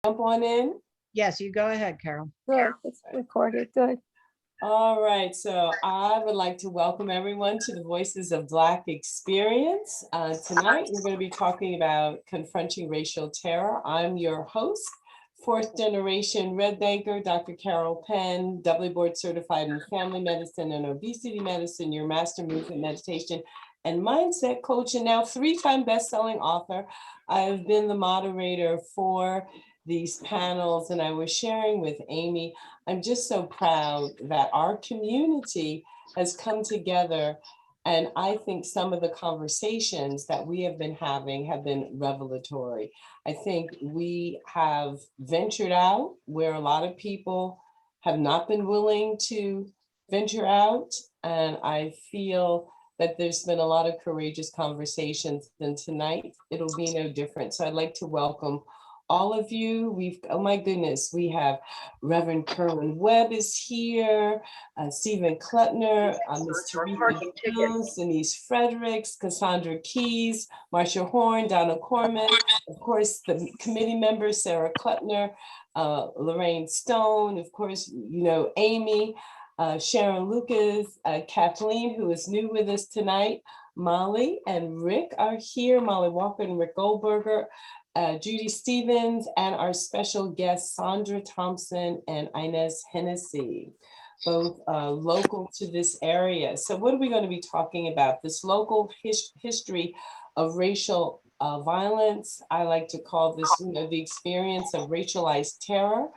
Jump on in. Yes, you go ahead, Carol. Good, it's recorded, good. All right, so I would like to welcome everyone to the Voices of Black Experience. Tonight, we're going to be talking about confronting racial terror. I'm your host, fourth generation Red Banker, Dr. Carol Penn, doubly board certified in family medicine and obesity medicine, your master movement meditation and mindset coach, and now three-time best-selling author. I've been the moderator for these panels, and I was sharing with Amy, I'm just so proud that our community has come together. And I think some of the conversations that we have been having have been revelatory. I think we have ventured out where a lot of people have not been willing to venture out. And I feel that there's been a lot of courageous conversations, and tonight it'll be no different. So I'd like to welcome all of you. Oh my goodness, we have Reverend Kerwin Webb is here, Stephen Klettner, Ms. Teresa Jones, Denise Fredericks, Cassandra Keys, Marcia Horn, Donna Corman, of course, the committee members, Sarah Klettner, Lorraine Stone, of course, you know, Amy, Sharon Lucas, Kathleen, who is new with us tonight, Molly and Rick are here, Molly Walker and Rick Goldberger, Judy Stevens, and our special guests, Sandra Thompson and Inez Hennessy, both local to this area. So what are we going to be talking about? This local history of racial violence. I like to call this, you know, the experience of racialized terror.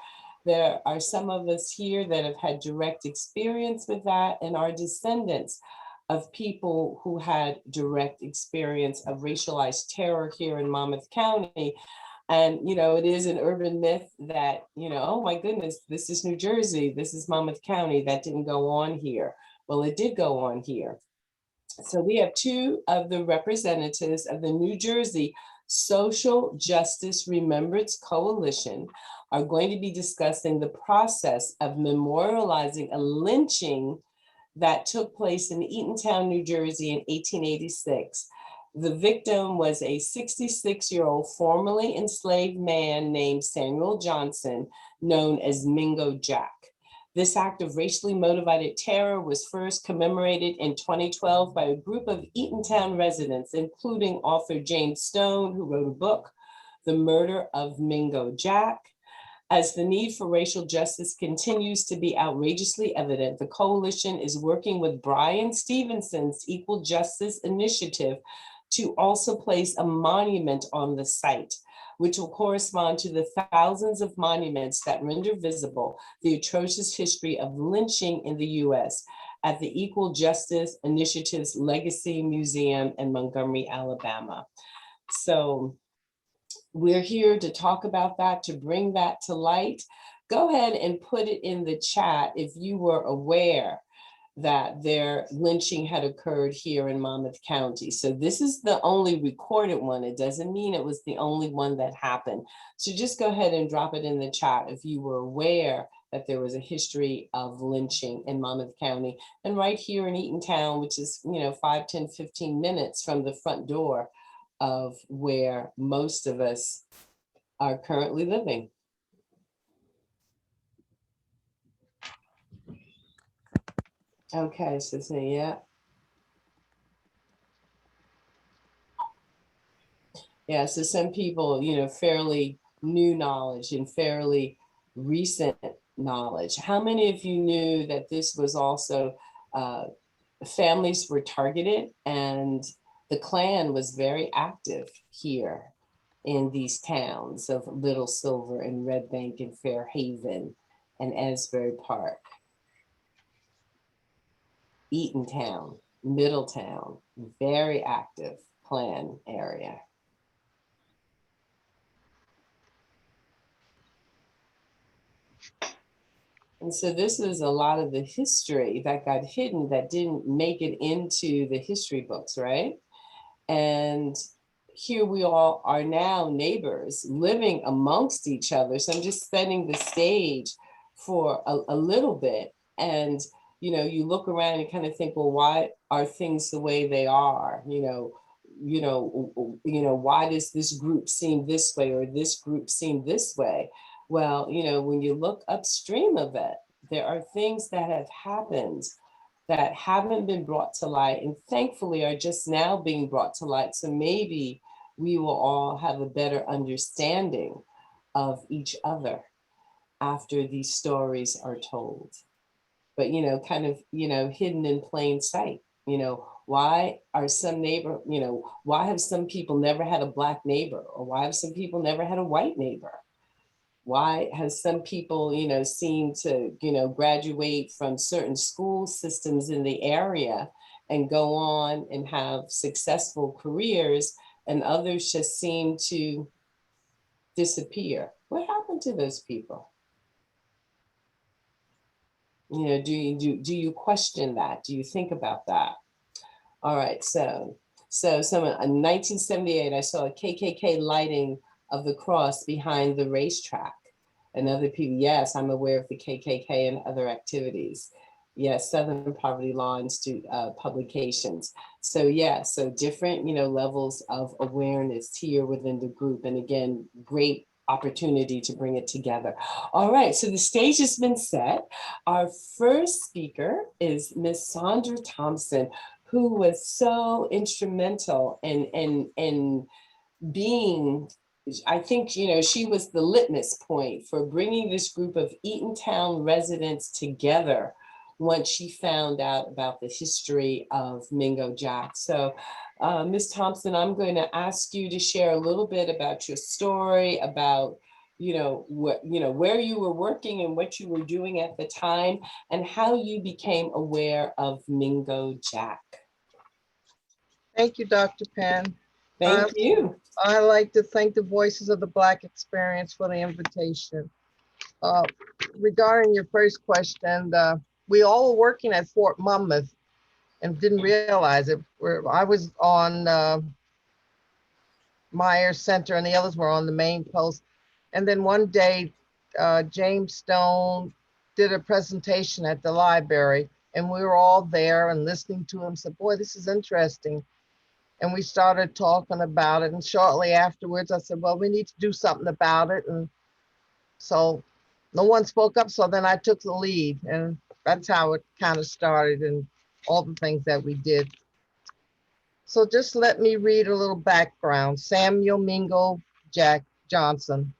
There are some of us here that have had direct experience with that, and our descendants of people who had direct experience of racialized terror here in Monmouth County. And, you know, it is an urban myth that, you know, oh my goodness, this is New Jersey, this is Monmouth County, that didn't go on here. Well, it did go on here. So we have two of the representatives of the New Jersey Social Justice Remembrance Coalition are going to be discussing the process of memorializing a lynching that took place in Eatontown, New Jersey in 1886. The victim was a 66-year-old formerly enslaved man named Samuel Johnson, known as Mingo Jack. This act of racially motivated terror was first commemorated in 2012 by a group of Eatontown residents, including author James Stone, who wrote a book, The Murder of Mingo Jack. As the need for racial justice continues to be outrageously evident, the coalition is working with Brian Stevenson's Equal Justice Initiative to also place a monument on the site, which will correspond to the thousands of monuments that render visible the atrocious history of lynching in the US at the Equal Justice Initiative's Legacy Museum in Montgomery, Alabama. So we're here to talk about that, to bring that to light. Go ahead and put it in the chat if you were aware that their lynching had occurred here in Monmouth County. So this is the only recorded one. It doesn't mean it was the only one that happened. So just go ahead and drop it in the chat if you were aware that there was a history of lynching in Monmouth County. And right here in Eatontown, which is, you know, 5, 10, 15 minutes from the front door of where most of us are currently living. Okay, so yeah. Yeah, so some people, you know, fairly new knowledge and fairly recent knowledge. How many of you knew that this was also, families were targeted and the Klan was very active here in these towns of Little Silver and Red Bank and Fairhaven and Asbury Park, Eatontown, Middletown, very active Klan area. And so this is a lot of the history that got hidden that didn't make it into the history books, right? And here we all are now neighbors living amongst each other. So I'm just setting the stage for a little bit. And, you know, you look around and kind of think, well, why are things the way they are? You know, why does this group seem this way or this group seem this way? Well, when you look upstream of it, there are things that have happened that haven't been brought to light and thankfully are just now being brought to light. So maybe we will all have a better understanding of each other after these stories are told. But, kind of, hidden in plain sight, why are why have some people never had a Black neighbor? Or why have some people never had a white neighbor? Why has some people, seem to, graduate from certain school systems in the area and go on and have successful careers, and others just seem to disappear? What happened to those people? Do you question that? Do you think about that? All right, so in 1978, I saw a KKK lighting of the cross behind the racetrack. And other people, yes, I'm aware of the KKK and other activities. Yes, Southern Poverty Law Institute publications. So yeah, so different, levels of awareness here within the group. And again, great opportunity to bring it together. All right, so the stage has been set. Our first speaker is Miss Sandra Thompson, who was so instrumental in being, I think, she was the litmus point for bringing this group of Eatontown residents together once she found out about the history of Mingo Jack. So Ms. Thompson, I'm going to ask you to share a little bit about your story, about where you were working and what you were doing at the time, and how you became aware of Mingo Jack. Thank you, Dr. Penn. Thank you. I'd like to thank the Voices of the Black Experience for the invitation. Regarding your first question, we all were working at Fort Monmouth and didn't realize it. I was on Myers Center and the others were on the main post. And then one day, James Stone did a presentation at the library and we were all there and listening to him. Said, boy, this is interesting. And we started talking about it. And shortly afterwards, I said, well, we need to do something about it. And so no one spoke up. So then I took the lead. And that's how it kind of started and all the things that we did. So just let me read a little background. Samuel Mingo Jack Johnson.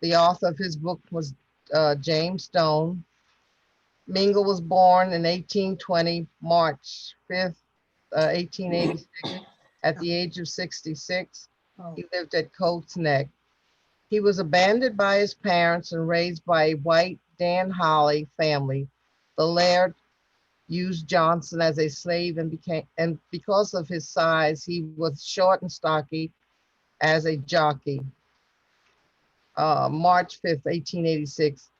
The author of his book was James Stone. Mingo was born in 1820, March 5th, 1886. At the age of 66, he lived at Coates Neck. He was abandoned by his parents and raised by a white Dan Holly family. The laird used Johnson as a slave and because of his size, he was short and stocky as a jockey. March 5th, 1886.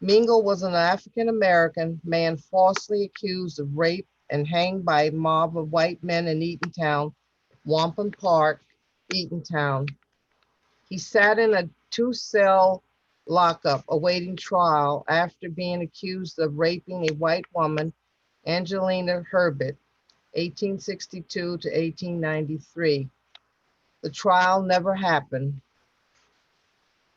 Mingo was an African-American man falsely accused of rape and hanged by a mob of white men in Eatontown, Wampum Park, Eatontown. He sat in a 2-cell lockup awaiting trial after being accused of raping a white woman, Angelina Herbert, 1862 to 1893. The trial never happened.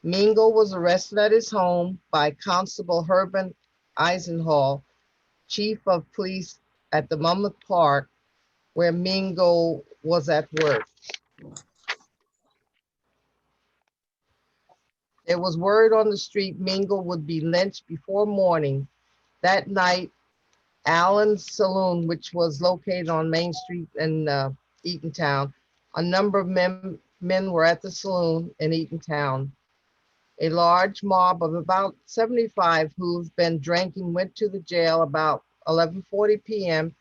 Mingo was arrested at his home by Constable Herbert Eisenhall, chief of police at the Monmouth Park, where Mingo was at work. There was word on the street Mingo would be lynched before morning. That night, Allen's Saloon, which was located on Main Street in Eatontown, a number of men were at the saloon in Eatontown. A large mob of about 75 who've been drinking went to the jail about 11:40 p.m.,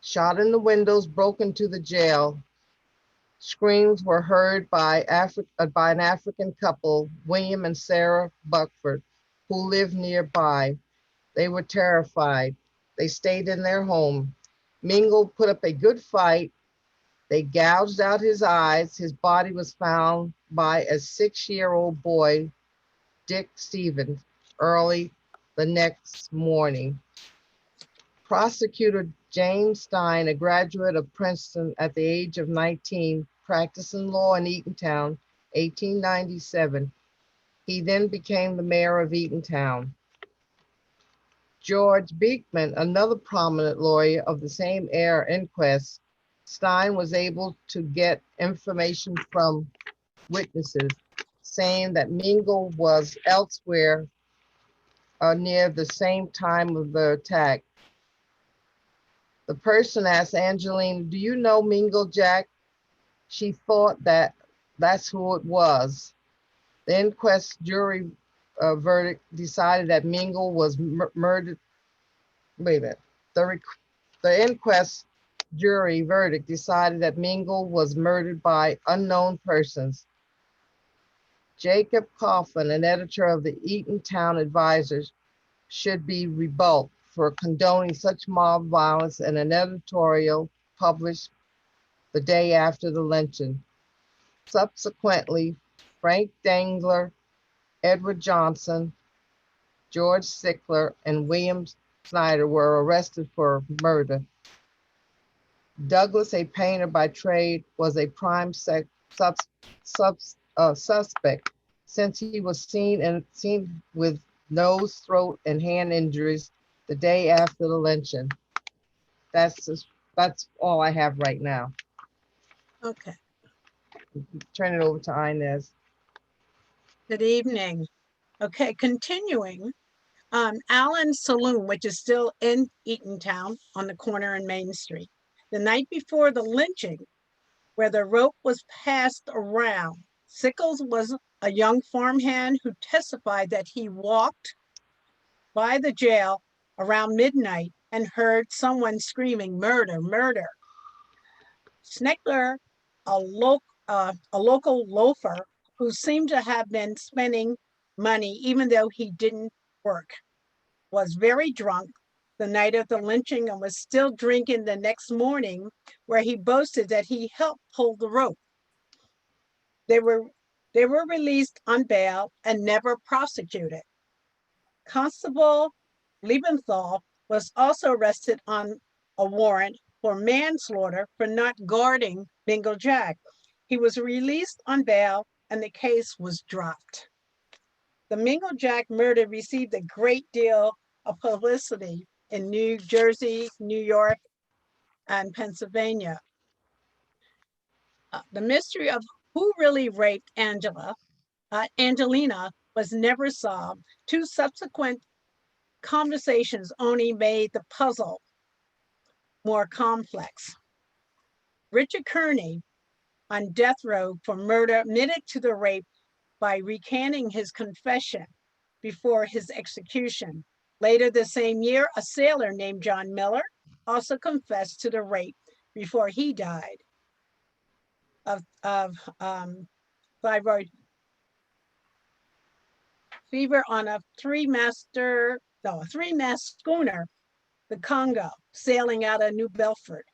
shot in the windows, broke into the jail. Screams were heard by an African couple, William and Sarah Buckford, who lived nearby. They were terrified. They stayed in their home. Mingo put up a good fight. They gouged out his eyes. His body was found by a 6-year-old boy, Dick Stevens, early the next morning. Prosecutor James Stein, a graduate of Princeton at the age of 19, practicing law in Eatontown, 1897. He then became the mayor of Eatontown. George Beekman, another prominent lawyer of the same era inquest, Stein was able to get information from witnesses saying that Mingle was elsewhere near the same time of the attack. The person asked Angeline, "Do you know Mingle, Jack?" She thought that that's who it was. The inquest jury verdict decided that Mingle was murdered. Wait a minute. The inquest jury verdict decided that Mingle was murdered by unknown persons. Jacob Coffin, an editor of the Eatontown Advisors, should be rebuked for condoning such mob violence in an editorial published the day after the lynching. Subsequently, Frank Dangler, Edward Johnson, George Sickler, and William Snyder were arrested for murder. Douglas, a painter by trade, was a prime suspect since he was seen with nose, throat, and hand injuries the day after the lynching. That's all I have right now. Okay, Turn it over to Inez. good evening. Okay, continuing. Allen's Saloon, which is still in Eatontown on the corner in Main Street. The night before the lynching, where the rope was passed around, Sickles was a young farmhand who testified that he walked by the jail around midnight and heard someone screaming, "Murder, murder." Sneckler, a local loafer who seemed to have been spending money even though he didn't work, was very drunk the night of the lynching and was still drinking the next morning, where he boasted that he helped pull the rope. They were released on bail and never prosecuted. Constable Liebenthal was also arrested on a warrant for manslaughter for not guarding Mingle Jack. He was released on bail and the case was dropped. The Mingle Jack murder received a great deal of publicity in New Jersey, New York, and Pennsylvania. The mystery of who really raped Angelina was never solved. Two subsequent conversations only made the puzzle more complex. Richard Kearney, on death row for murder, admitted to the rape by recanting his confession before his execution. Later the same year, a sailor named John Miller also confessed to the rape before he died of thyroid fever on a three-mast schooner, the Congo, sailing out of New Bedford.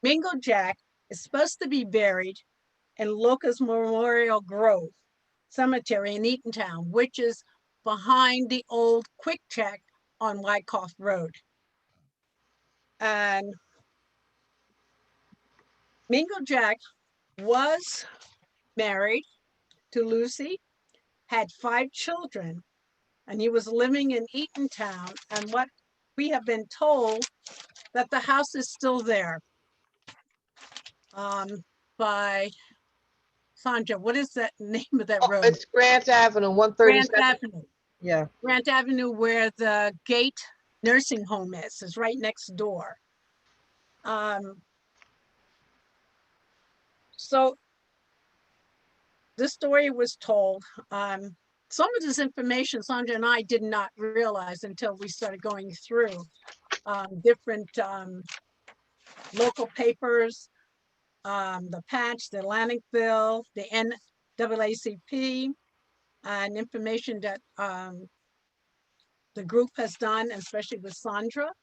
Mingle Jack is supposed to be buried in Locust Memorial Grove Cemetery in Eatontown, which is behind the old Quick Check on Wyckoff Road. And Mingle Jack was married to Lucy, had 5 children, and he was living in Eatontown. And what we have been told that the house is still there. By Sandra, what is that name of that road? It's Grant Avenue, 137. Grant Avenue. Yeah. Grant Avenue, where the Gate Nursing Home is right next door. So this story was told. Some of this information Sandra and I did not realize until we started going through different local papers, the Patch, the Atlanticville, the NAACP, and information that the group has done, especially with Sandra.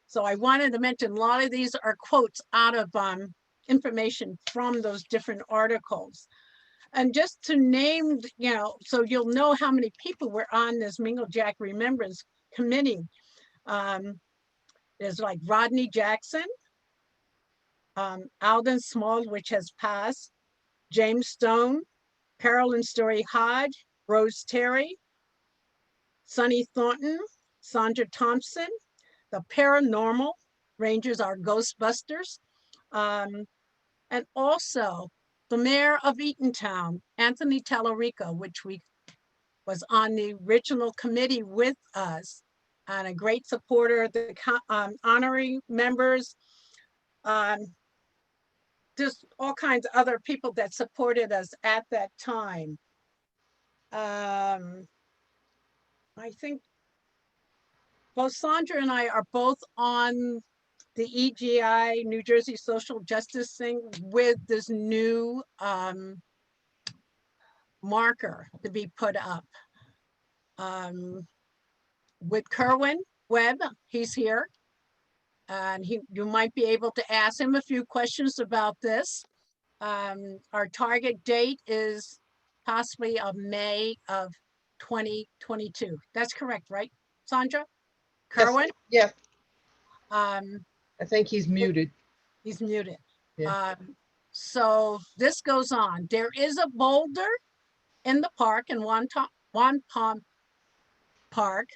So I wanted to mention a lot of these are quotes out of information from those different articles. And just to name, so you'll know how many people were on this Mingo Jack Remembrance Committee. There's like Rodney Jackson, Alden Small, which has passed, James Stone, Carolyn Story Hodge, Rose Terry, Sonny Thornton, Sandra Thompson, the Paranormal Rangers are Ghostbusters, and also the mayor of Eatontown, Anthony Tallarico, which was on the original committee with us, and a great supporter, the honorary members, just all kinds of other people that supported us at that time. I think both Sandra and I are both on the EGI, New Jersey Social Justice thing, with this new marker to be put up. With Kerwin Webb, he's here. And you might be able to ask him a few questions about this. Our target date is possibly of May of 2022. That's correct, right, Sandra? Kerwin? Yeah, Um, I think he's muted. He's muted. Yeah. So this goes on. There is a boulder in the park, in Wampum Park,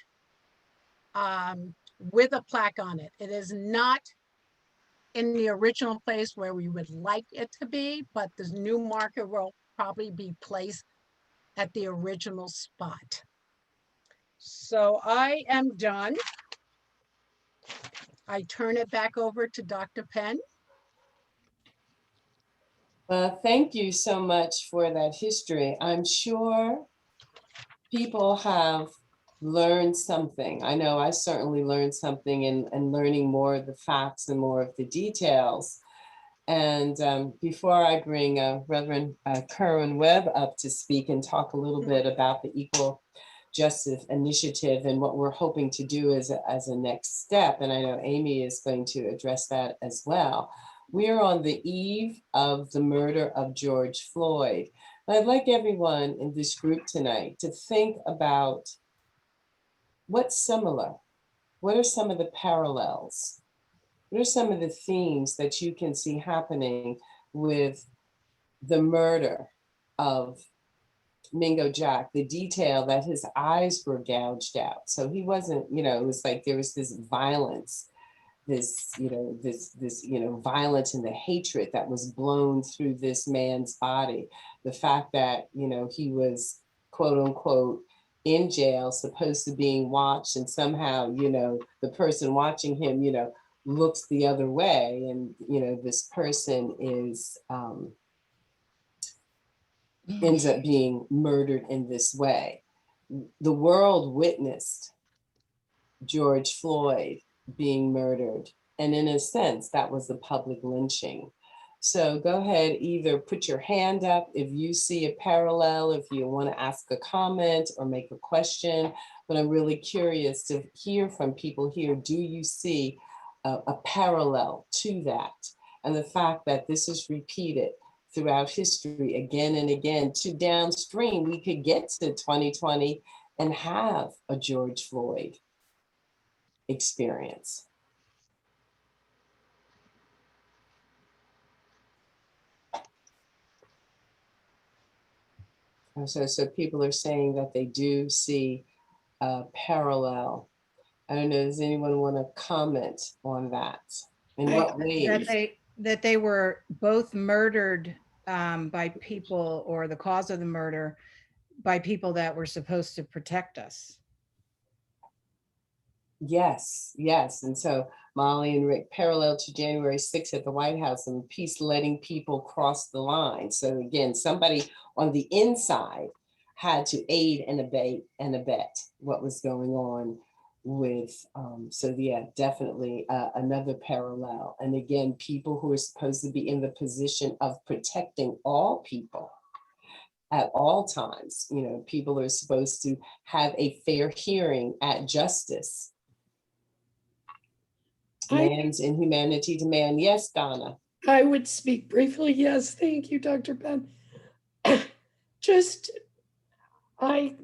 with a plaque on it. It is not in the original place where we would like it to be, but this new marker will probably be placed at the original spot. So I am done. I turn it back over to Dr. Penn. Thank you so much for that history. I'm sure people have learned something. I know I certainly learned something in learning more of the facts and more of the details. And before I bring Reverend Kerwin Webb up to speak and talk a little bit about the Equal Justice Initiative and what we're hoping to do as a next step, and I know Amy is going to address that as well. We are on the eve of the murder of George Floyd. I'd like everyone in this group tonight to think about what's similar. What are some of the parallels? What are some of the themes that you can see happening with the murder of Mingo Jack? The detail that his eyes were gouged out. So he wasn't, it was like there was this violence, this violence and the hatred that was blown through this man's body. The fact that, he was quote unquote in jail, supposed to being watched, and somehow, the person watching him, looks the other way, and this person is ends up being murdered in this way. The world witnessed George Floyd being murdered, and in a sense that was the public lynching. So go ahead, either put your hand up if you see a parallel, if you want to ask a comment or make a question, but I'm really curious to hear from people here. Do you see a parallel to that? And the fact that this is repeated throughout history again and again, to downstream, we could get to 2020 and have a George Floyd experience. So people are saying that they do see a parallel. I don't know, does anyone want to comment on that? In what ways? That they were both murdered by people, or the cause of the murder by people that were supposed to protect us. Yes. And so Molly and Rick, parallel to January 6th at the White House and peace letting people cross the line. So again, somebody on the inside had to aid and abet what was going on with, so yeah, definitely another parallel. And again, people who are supposed to be in the position of protecting all people at all times, people are supposed to have a fair hearing at justice. Man's inhumanity to man. Yes, Donna. I would speak briefly. Yes, thank you, Dr. Penn. just, I,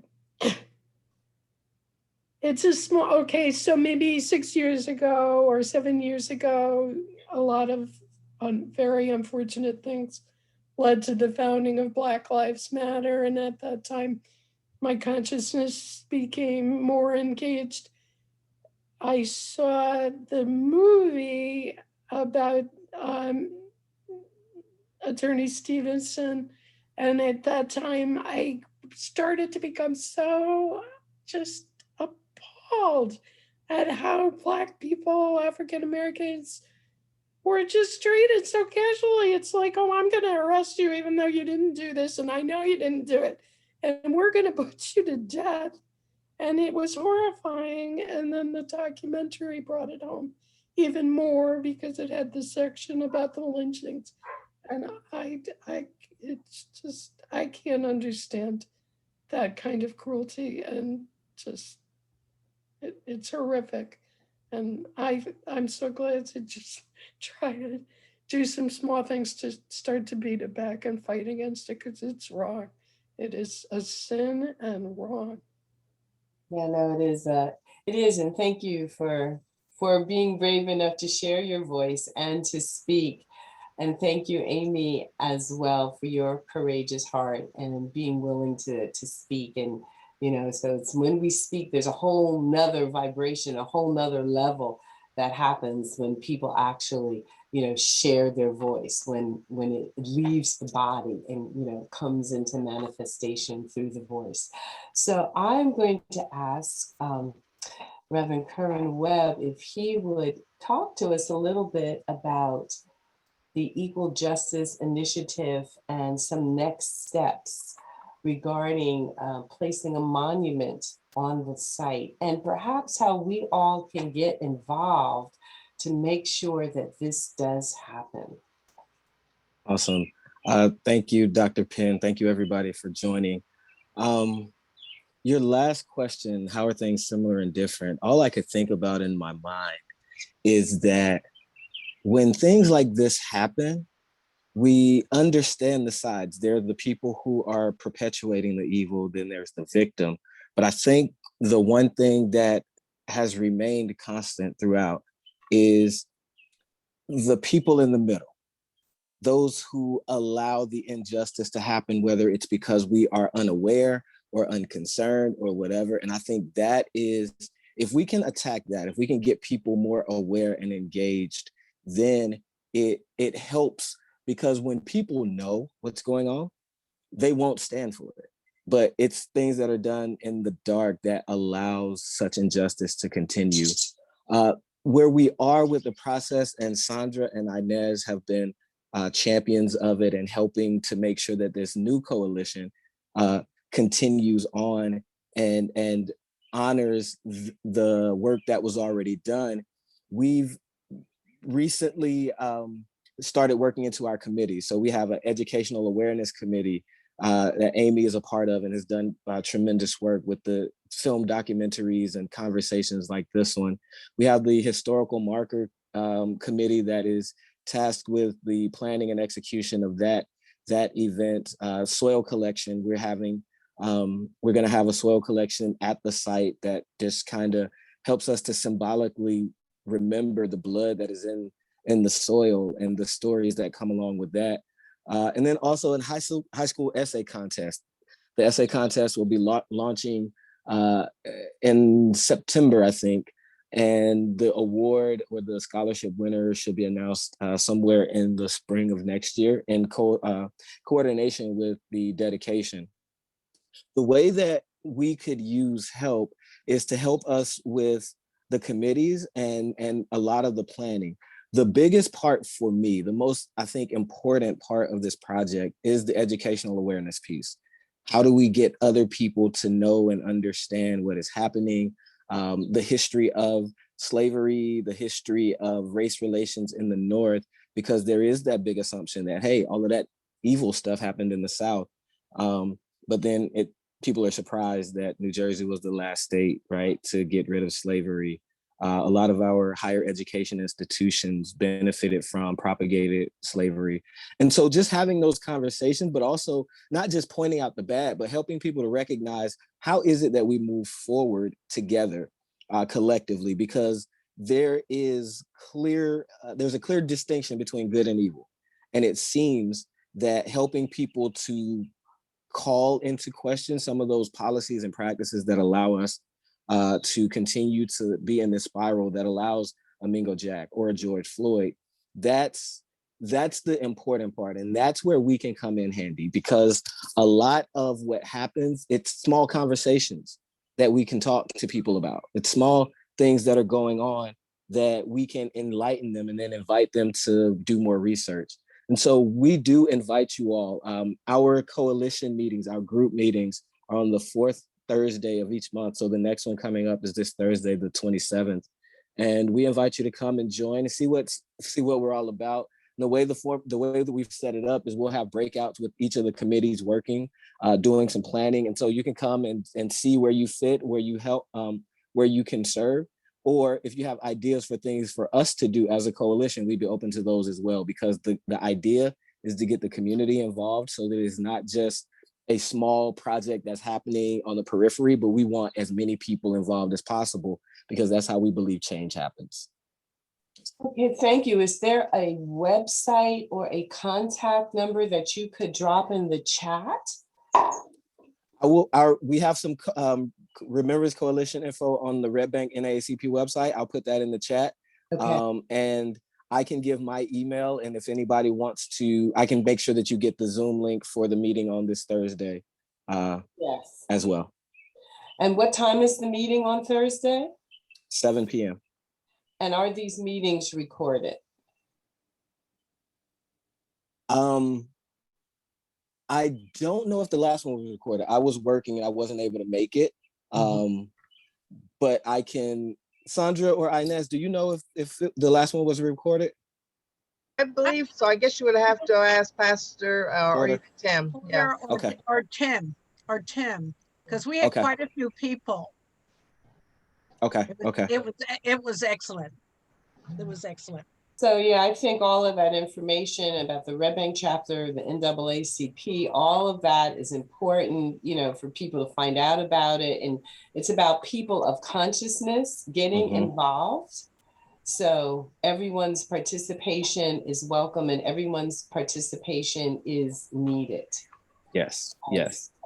it's a small, okay, so maybe 6 years ago or 7 years ago, a lot of very unfortunate things led to the founding of Black Lives Matter. And at that time, my consciousness became more engaged. I saw the movie about Attorney Stevenson. And at that time, I started to become so just appalled at how Black people, African Americans, were just treated so casually. It's like, oh, I'm going to arrest you even though you didn't do this. And I know you didn't do it. And we're going to put you to death. And it was horrifying. And then the documentary brought it home even more because it had the section about the lynchings. And it's just, I can't understand that kind of cruelty, and just, it's horrific. And I'm so glad to just try to do some small things to start to beat it back and fight against it, because it's wrong. It is a sin and wrong. Yeah, no, it is, and thank you for being brave enough to share your voice and to speak. And thank you, Amy, as well, for your courageous heart and being willing to speak. And, you know, so it's when we speak, there's a whole nother vibration, a whole nother level that happens when people actually, you know, share their voice, when it leaves the body and, you know, comes into manifestation through the voice. So I'm going to ask Reverend Curran Webb if he would talk to us a little bit about the Equal Justice Initiative and some next steps regarding placing a monument on the site, and perhaps how we all can get involved to make sure that this does happen. Awesome. Thank you, Dr. Penn. Thank you, everybody, for joining. Your last question, how are things similar and different? All I could think about in my mind is that when things like this happen, we understand the sides. There are the people who are perpetuating the evil, then there's the victim. But I think the one thing that has remained constant throughout is the people in the middle, those who allow the injustice to happen, whether it's because we are unaware or unconcerned or whatever. And I think that is, if we can attack that, if we can get people more aware and engaged, then it helps, because when people know what's going on, they won't stand for it. But it's things that are done in the dark that allows such injustice to continue. Where we are with the process, and Sandra and Inez have been champions of it and helping to make sure that this new coalition continues on and honors the work that was already done. We've recently started working into our committee. So we have an educational awareness committee that Amy is a part of and has done tremendous work with the film documentaries and conversations like this one. We have the historical marker committee that is tasked with the planning and execution of that event. Soil collection, we're going to have a soil collection at the site that just kind of helps us to symbolically remember the blood that is in the soil and the stories that come along with that. And then also in high school essay contest. The essay contest will be launching in September, I think. And the award or the scholarship winner should be announced somewhere in the spring of next year in coordination with the dedication. The way that we could use help is to help us with the committees and a lot of the planning. The biggest part for me, the most, I think, important part of this project is the educational awareness piece. How do we get other people to know and understand what is happening, the history of slavery, the history of race relations in the North, because there is that big assumption that, hey, all of that evil stuff happened in the South. But then people are surprised that New Jersey was the last state, right, to get rid of slavery. A lot of our higher education institutions benefited from propagated slavery. And so just having those conversations, but also not just pointing out the bad, but helping people to recognize how is it that we move forward together collectively, because there's a clear distinction between good and evil. And it seems that helping people to call into question some of those policies and practices that allow us to continue to be in this spiral that allows a Mingo Jack or a George Floyd, that's the important part. And that's where we can come in handy, because a lot of what happens, it's small conversations that we can talk to people about. It's small things that are going on that we can enlighten them and then invite them to do more research. And so we do invite you all. Our coalition meetings, our group meetings are on the fourth Thursday of each month. So the next one coming up is this Thursday, the 27th. And we invite you to come and join and see what we're all about. And the way that we've set it up is we'll have breakouts with each of the committees working, doing some planning. And so you can come and see where you fit, where you help, where you can serve. Or if you have ideas for things for us to do as a coalition, we'd be open to those as well, because the idea is to get the community involved so that it's not just a small project that's happening on the periphery, but we want as many people involved as possible, because that's how we believe change happens. Okay, thank you. Is there a website or a contact number that you could drop in the chat? We have some Remembrance Coalition info on the Red Bank NAACP website. I'll put that in the chat. Okay. And I can give my email, and if anybody wants to, I can make sure that you get the Zoom link for the meeting on this Thursday yes, as well. And what time is the meeting on Thursday? 7 p.m. And are these meetings recorded? I don't know if the last one was recorded. I was working and I wasn't able to make it. But I can, Sandra or Inez, do you know if the last one was recorded? I believe so. I guess you would have to ask Pastor or Tim. Yeah. Okay. Or Tim, because we had quite a few people. Okay. It was excellent. It was excellent. So yeah, I think all of that information about the Red Bank chapter, the NAACP, all of that is important, for people to find out about it. And it's about people of consciousness getting involved. So everyone's participation is welcome, and everyone's participation is needed. Yes.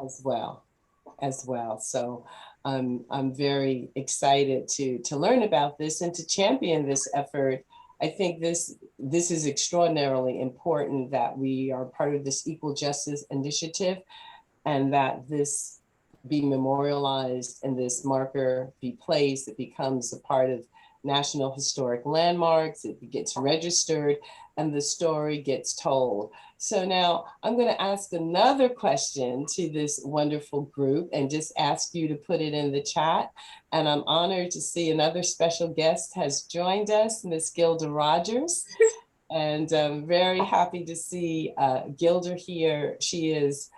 As well. So I'm very excited to learn about this and to champion this effort. I think this is extraordinarily important that we are part of this equal justice initiative, and that this be memorialized and this marker be placed. It becomes a part of National Historic Landmarks. It gets registered and the story gets told. So now I'm going to ask another question to this wonderful group and just ask you to put it in the chat. And I'm honored to see another special guest has joined us, Miss Gilda Rogers. And I'm very happy to see Gilda here. She is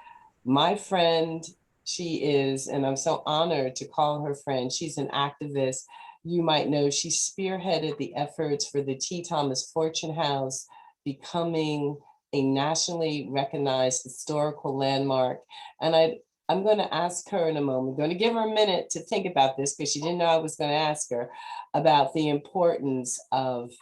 my friend. She is, and I'm so honored to call her friend. She's an activist. You might know she spearheaded the efforts for the T. Thomas Fortune House becoming a nationally recognized historical landmark. And I'm going to ask her in a moment. I'm going to give her a minute to think about this, because she didn't know I was going to ask her about the importance of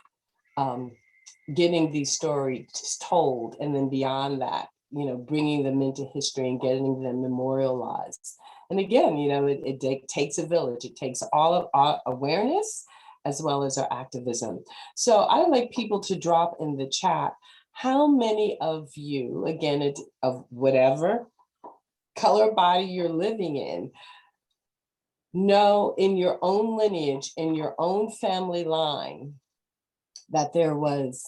getting these stories told, and then beyond that, bringing them into history and getting them memorialized. And again, it takes a village. It takes all of our awareness as well as our activism. So I'd like people to drop in the chat, how many of you, again, of whatever color body you're living in, know in your own lineage, in your own family line, that there was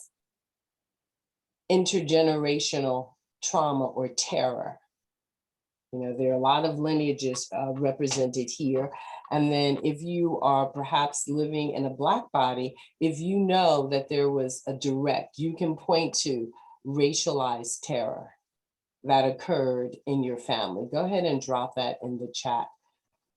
intergenerational trauma or terror. There are a lot of lineages represented here. And then if you are perhaps living in a Black body, if you know that there was you can point to racialized terror that occurred in your family. Go ahead and drop that in the chat.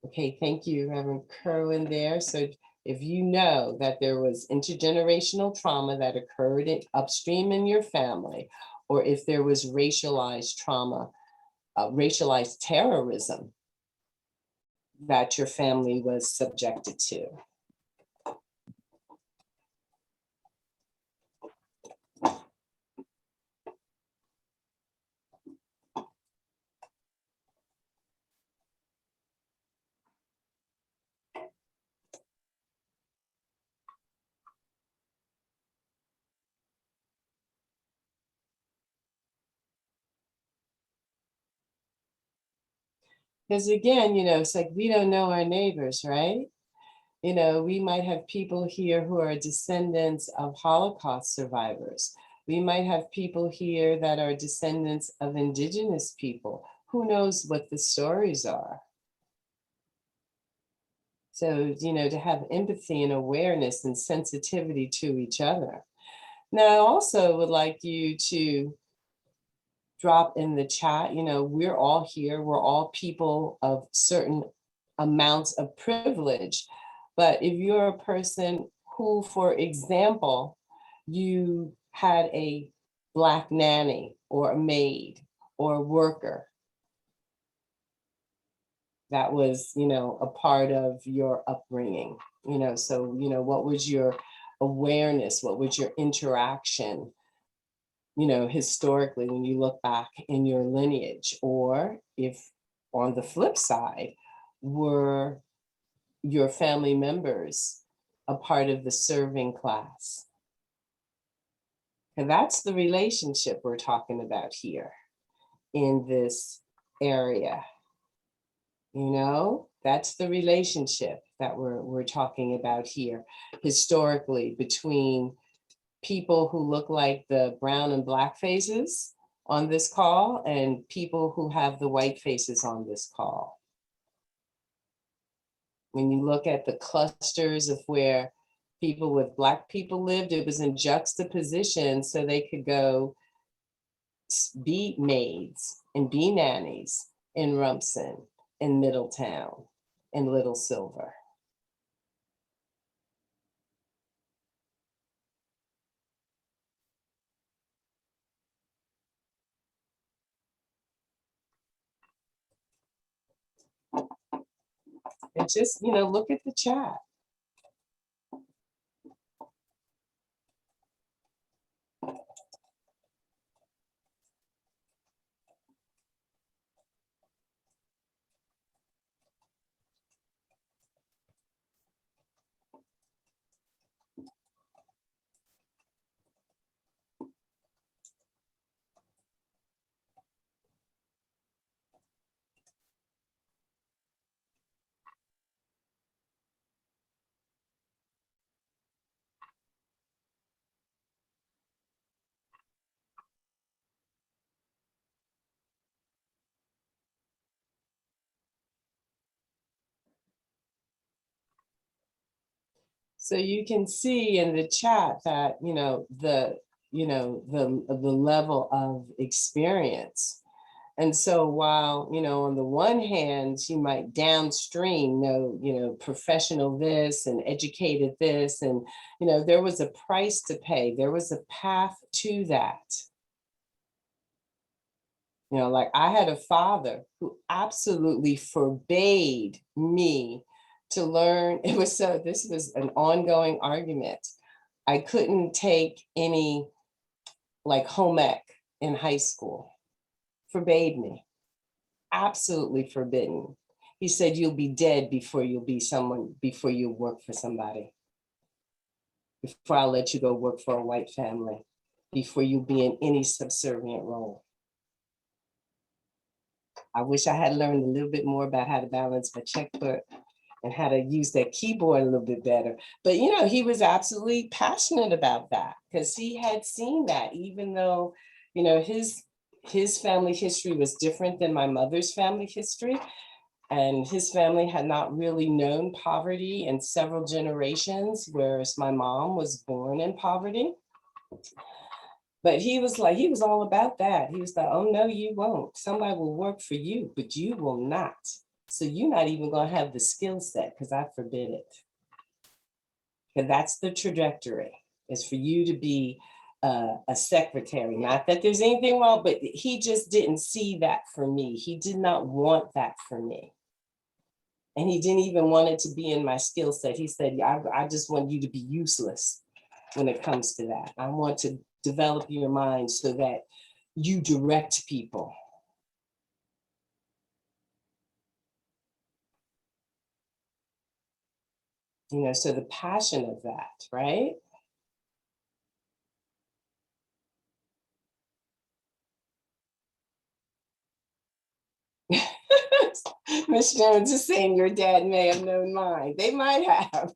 Okay, thank you, Reverend Kerwin there. So if you know that there was intergenerational trauma that occurred upstream in your family, or if there was racialized trauma, racialized terrorism that your family was subjected to. Because again, it's like we don't know our neighbors, right? We might have people here who are descendants of Holocaust survivors. We might have people here that are descendants of indigenous people. Who knows what the stories are? So, to have empathy and awareness and sensitivity to each other. Now, I also would like you to drop in the chat, we're all here, we're all people of certain amounts of privilege. But if you're a person who, for example, you had a Black nanny or a maid or a worker, that was, a part of your upbringing, so, what was your awareness? What was your interaction, historically, when you look back in your lineage? Or if on the flip side, were your family members a part of the serving class? And that's the relationship we're talking about here in this area. That's the relationship that we're talking about here historically between people who look like the brown and Black faces on this call and people who have the white faces on this call. When you look at the clusters of where people with Black people lived, it was in juxtaposition so they could go be maids and be nannies in Rumson, in Middletown, in Little Silver. And just, look at the chat. So you can see in the chat that, the level of experience. And so while, on the one hand, you might downstream know, professional this and educated this, and, there was a price to pay. There was a path to that. Like I had a father who absolutely forbade me to learn. This was an ongoing argument. I couldn't take any like home ec in high school. Forbade me. Absolutely forbidden. He said, you'll be dead before you'll be someone, before you work for somebody. Before I'll let you go work for a white family. Before you be in any subservient role. I wish I had learned a little bit more about how to balance my checkbook and how to use that keyboard a little bit better. But, he was absolutely passionate about that because he had seen that, even though, his family history was different than my mother's family history. And his family had not really known poverty in several generations, whereas my mom was born in poverty. But he was all about that. He was like, oh, no, you won't. Somebody will work for you, but you will not. So you're not even going to have the skill set because I forbid it. because that's the trajectory, is for you to be a secretary. Not that there's anything wrong, but he just didn't see that for me. He did not want that for me. And he didn't even want it to be in my skill set. He said, I just want you to be useless when it comes to that. I want to develop your mind so that you direct people. You know, so the passion of that, right? Miss Jones is saying your dad may have known mine. They might have,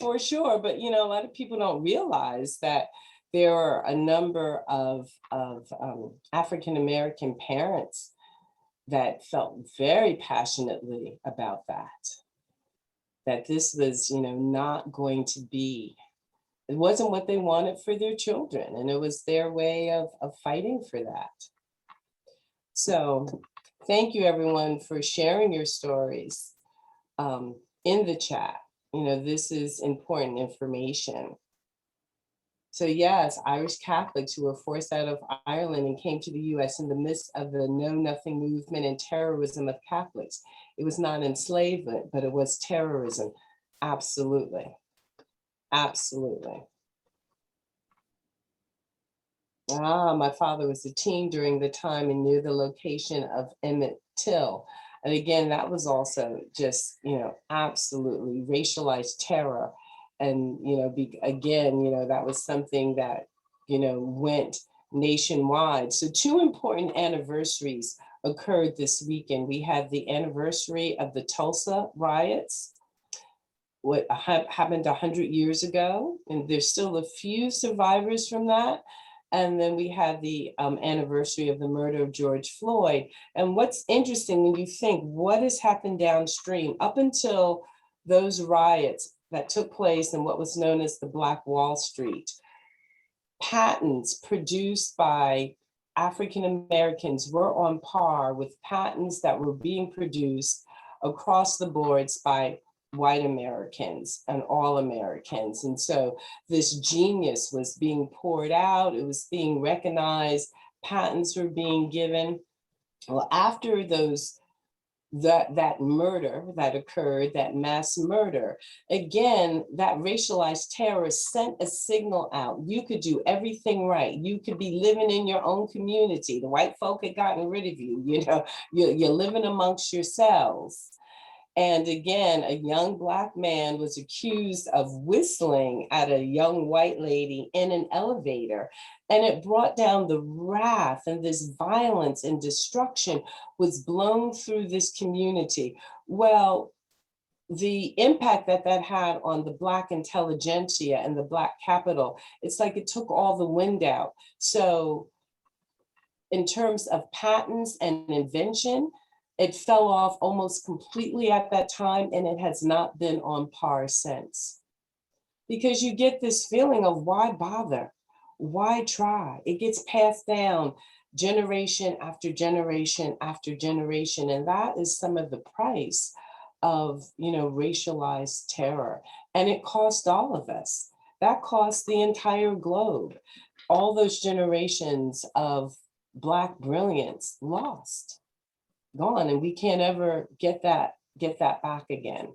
for sure. But, you know, a lot of people don't realize that there are a number of African-American parents that felt very passionately about that this was, you know, not going to be, it wasn't what they wanted for their children. And it was their way of fighting for that. So thank you everyone for sharing your stories in the chat. You know, this is important information. So yes, Irish Catholics who were forced out of Ireland and came to the US in the midst of the Know Nothing movement and terrorism of Catholics. It was not enslavement, but it was terrorism. Absolutely. Absolutely. My father was a teen during the time and near the location of Emmett Till. And again, that was also just, you know, absolutely racialized terror. And, you know, again, you know, that was something that, you know, went nationwide. So 2 important anniversaries occurred this weekend. We had the anniversary of the Tulsa Riots, what happened 100 years ago. And there's still a few survivors from that. And then we had the anniversary of the murder of George Floyd. And what's interesting when you think what has happened downstream up until those riots that took place in what was known as the Black Wall Street, patents produced by African Americans were on par with patents that were being produced across the boards by white Americans and all Americans. And so this genius was being poured out, it was being recognized, patents were being given. Well, after that murder that occurred, that mass murder, again, that racialized terror sent a signal out. You could do everything right. You could be living in your own community. The white folk had gotten rid of you. You know, you're living amongst yourselves. And again, a young Black man was accused of whistling at a young white lady in an elevator. And it brought down the wrath, and this violence and destruction was blown through this community. Well, the impact that had on the Black intelligentsia and the Black capital, it's like it took all the wind out. So in terms of patents and invention, it fell off almost completely at that time, and it has not been on par since. Because you get this feeling of why bother? Why try? It gets passed down generation after generation after generation. And that is some of the price of, you know, racialized terror. And it cost all of us. That cost the entire globe. All those generations of Black brilliance lost. Gone, and we can't ever get that back again.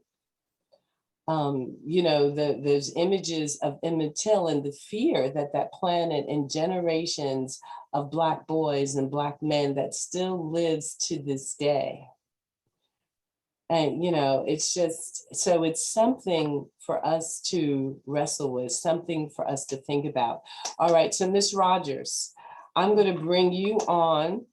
You know, those images of Emmett Till and the fear that planet and generations of Black boys and Black men that still lives to this day. And, you know, it's just, so it's something for us to wrestle with, something for us to think about. All right, so Ms. Rogers, I'm going to bring you on.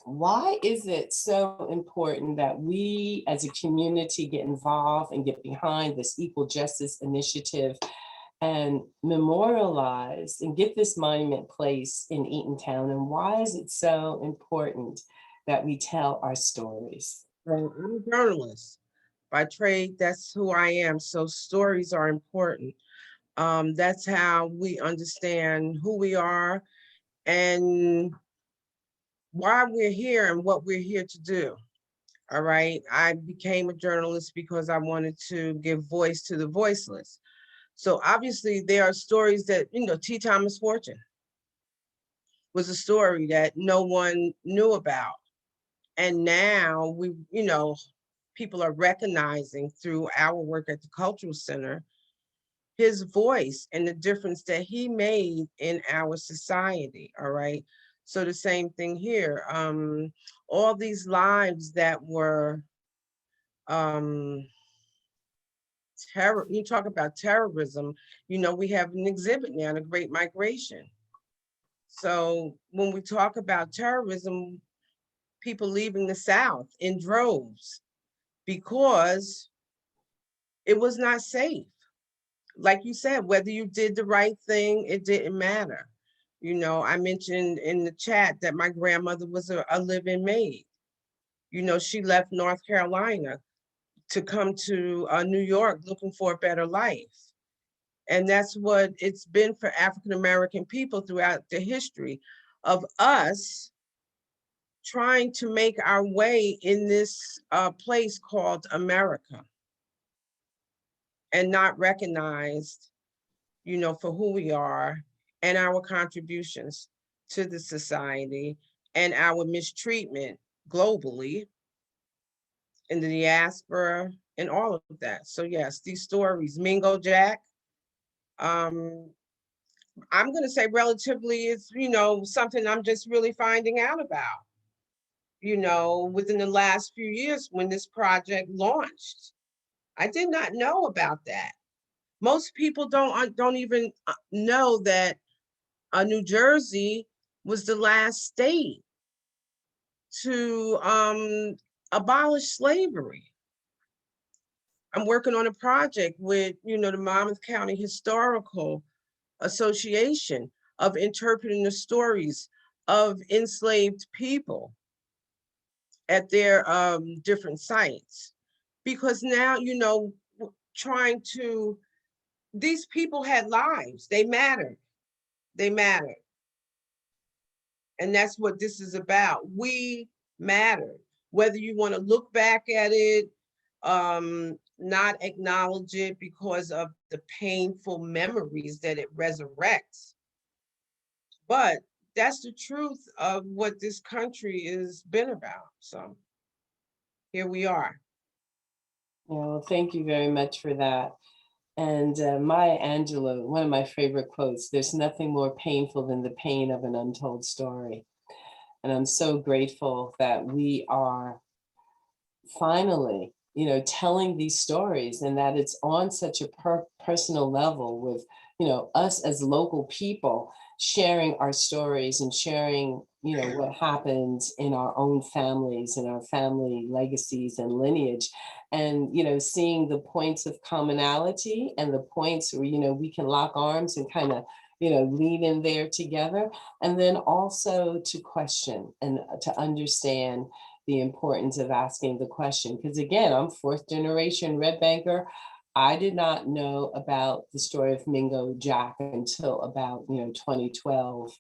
Why is it so important that we as a community get involved and get behind this equal justice initiative and memorialize and get this monument placed in Eatontown? And why is it so important that we tell our stories? Well, I'm a journalist by trade. That's who I am. So stories are important. That's how we understand who we are and why we're here and what we're here to do. All right. I became a journalist because I wanted to give voice to the voiceless. So obviously there are stories that, T. Thomas Fortune was a story that no one knew about. And now people are recognizing through our work at the Cultural Center, his voice and the difference that he made in our society. All right. So the same thing here. All these lives that were terror, you talk about terrorism, we have an exhibit now, the Great Migration. So when we talk about terrorism, people leaving the South in droves because it was not safe. Like you said, whether you did the right thing, it didn't matter. I mentioned in the chat that my grandmother was a live-in maid. She left North Carolina to come to New York looking for a better life. And that's what it's been for African-American people throughout the history of us trying to make our way in this place called America and not recognized, for who we are and our contributions to the society and our mistreatment globally in the diaspora and all of that. So yes, these stories, Mingo Jack, I'm going to say relatively it's, something I'm just really finding out about, within the last few years when this project launched. I did not know about that. Most people don't even know that New Jersey was the last state to abolish slavery. I'm working on a project with, the Monmouth County Historical Association of interpreting the stories of enslaved people at their different sites. Because now, these people had lives, they mattered. And that's what this is about. We matter. Whether you want to look back at it, not acknowledge it because of the painful memories that it resurrects. But that's the truth of what this country has been about. So here we are. Well, thank you very much for that. And Maya Angelou, one of my favorite quotes, there's nothing more painful than the pain of an untold story. And I'm so grateful that we are finally, telling these stories and that it's on such a personal level with, us as local people sharing our stories and sharing, what happens in our own families and our family legacies and lineage. And, seeing the points of commonality and the points where, we can lock arms and kind of, lean in there together. And then also to question and to understand the importance of asking the question. Because again, I'm fourth generation Red Banker. I did not know about the story of Mingo Jack until about 2012,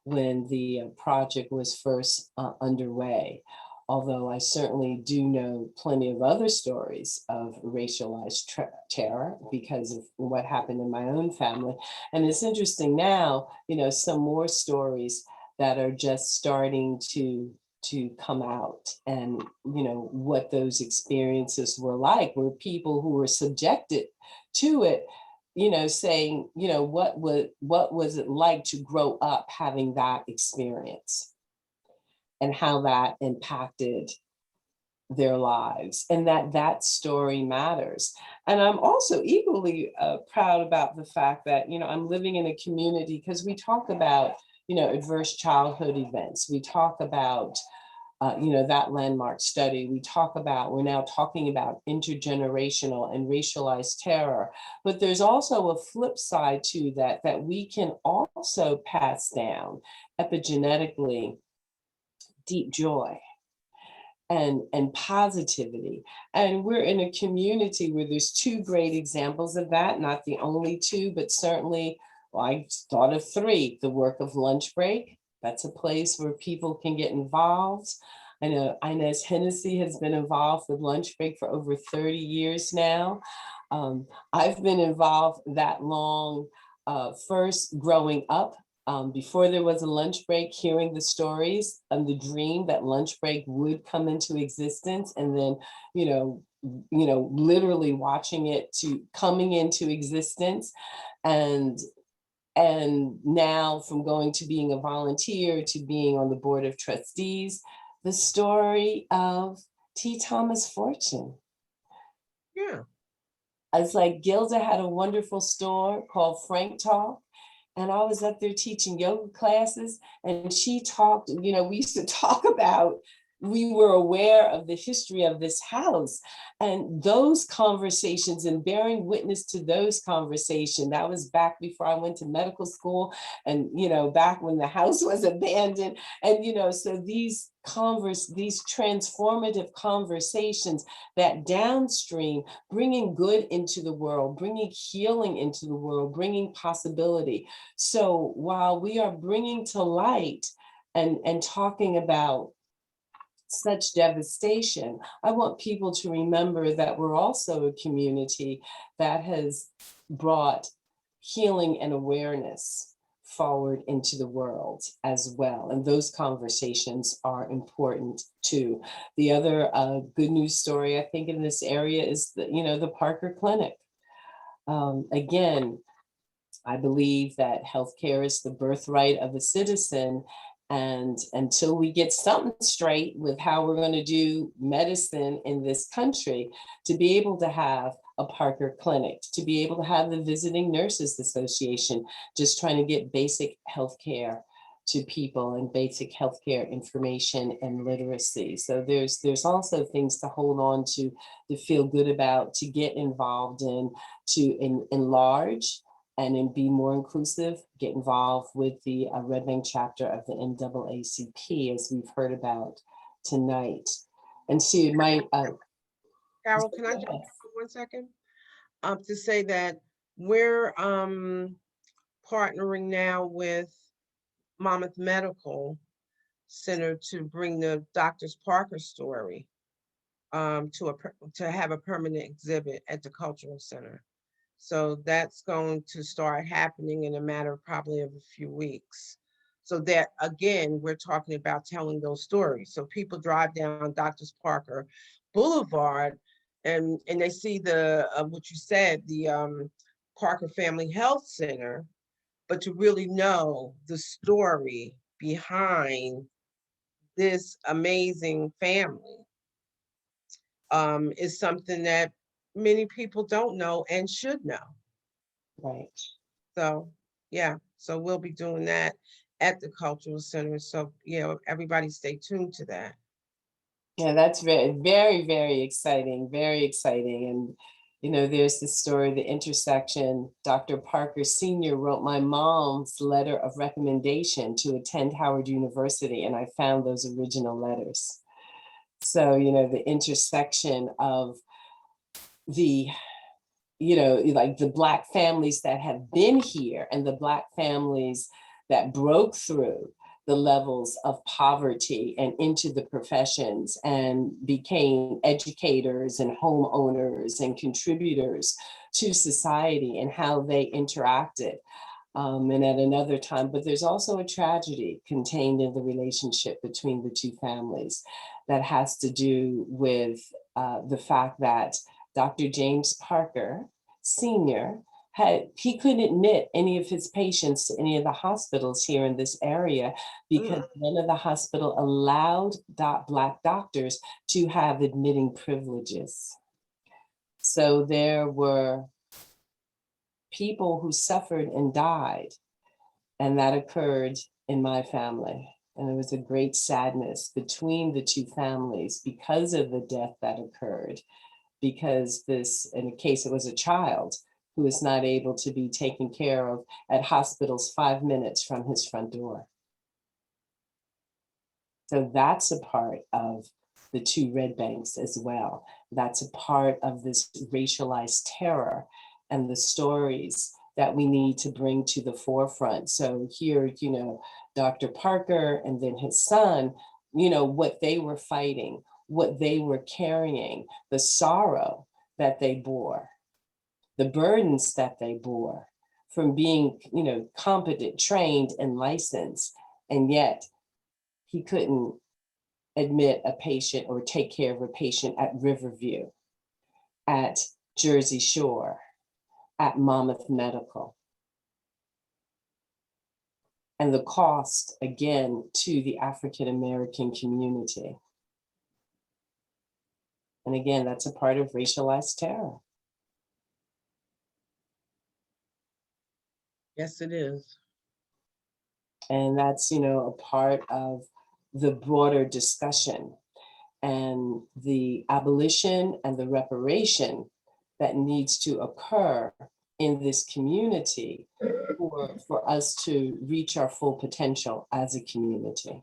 when the project was first underway. Although I certainly do know plenty of other stories of racialized terror because of what happened in my own family. And it's interesting now, some more stories that are just starting to come out, and what those experiences were like, were people who were subjected to it, saying, what was it like to grow up having that experience and how that impacted their lives, and that story matters. And I'm also equally proud about the fact that, I'm living in a community, because we talk about, adverse childhood events. We talk about, that landmark study. We're now talking about intergenerational and racialized terror. But there's also a flip side to that we can also pass down epigenetically deep joy and positivity. And we're in a community where there's two great examples of that, not the only two, but certainly, well, I thought of three. The work of Lunch Break, that's a place where people can get involved. I know Inez Hennessy has been involved with Lunch Break for over 30 years now. I've been involved that long, first growing up, before there was a lunch break, hearing the stories and the dream that lunch break would come into existence, and then, literally watching it to coming into existence. And now, from going to being a volunteer to being on the board of trustees, the story of T. Thomas Fortune. Yeah. It's like Gilda had a wonderful store called Frank Talk. And I was up there teaching yoga classes, and she talked, we used to talk about, we were aware of the history of this house, and those conversations and bearing witness to those conversations. That was back before I went to medical school, and, back when the house was abandoned. And, so these transformative conversations that downstream, bringing good into the world, bringing healing into the world, bringing possibility. So while we are bringing to light and talking about such devastation, I want people to remember that we're also a community that has brought healing and awareness forward into the world as well. And those conversations are important too. The other good news story, I think, in this area is the Parker Clinic. Again, I believe that healthcare is the birthright of a citizen. And until we get something straight with how we're going to do medicine in this country, to be able to have a Parker Clinic, to be able to have the Visiting Nurses Association, just trying to get basic healthcare to people and basic healthcare information and literacy. So there's also things to hold on to feel good about, to get involved in, to enlarge and be more inclusive, get involved with the Red Bank chapter of the NAACP, as we've heard about tonight. And so you might— Carol, can I just for 1 second? To say that we're partnering now with Monmouth Medical Center to bring the Dr. Parker story to have a permanent exhibit at the Cultural Center. So that's going to start happening in a matter of probably of a few weeks. So that, again, we're talking about telling those stories. So people drive down Dr. Parker Boulevard and they see the, what you said, the Parker Family Health Center, but to really know the story behind this amazing family is something that many people don't know and should know. Right. So, yeah, so we'll be doing that at the Cultural Center. So, everybody stay tuned to that. Yeah, that's very, very, very exciting, very exciting. And, there's the story, the intersection. Dr. Parker Sr. wrote my mom's letter of recommendation to attend Howard University, and I found those original letters. So, the intersection of the, like the Black families that have been here and the Black families that broke through the levels of poverty and into the professions and became educators and homeowners and contributors to society, and how they interacted. And at another time, but there's also a tragedy contained in the relationship between the two families that has to do with the fact that Dr. James Parker Sr. he couldn't admit any of his patients to any of the hospitals here in this area because none of the hospital allowed Black doctors to have admitting privileges. So there were people who suffered and died, and that occurred in my family. And there was a great sadness between the two families because of the death that occurred, because in a case, it was a child who was not able to be taken care of at hospitals 5 minutes from his front door. So that's a part of the two Red Banks as well. That's a part of this racialized terror and the stories that we need to bring to the forefront. So here, Dr. Parker and then his son you know, what they were fighting, what they were carrying, the sorrow that they bore, the burdens that they bore from being, you know, competent, trained, and licensed. And yet he couldn't admit a patient or take care of a patient at Riverview, at Jersey Shore, at Monmouth Medical. And the cost, again, to the African-American community. And again, that's a part of racialized terror. Yes, it is. And that's, you know, a part of the broader discussion and the abolition and the reparation that needs to occur in this community for us to reach our full potential as a community.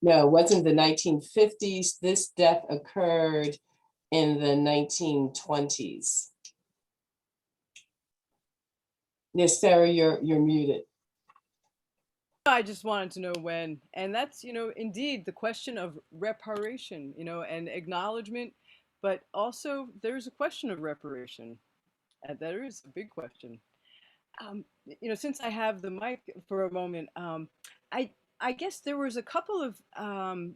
No, it wasn't the 1950s. This death occurred in the 1920s. Yes, Sarah, you're muted. I just wanted to know when, and that's, you know, indeed the question of reparation, you know, and acknowledgement, but also there's a question of reparation, and there is a big question. You know, since I have the mic for a moment, I guess there was a couple of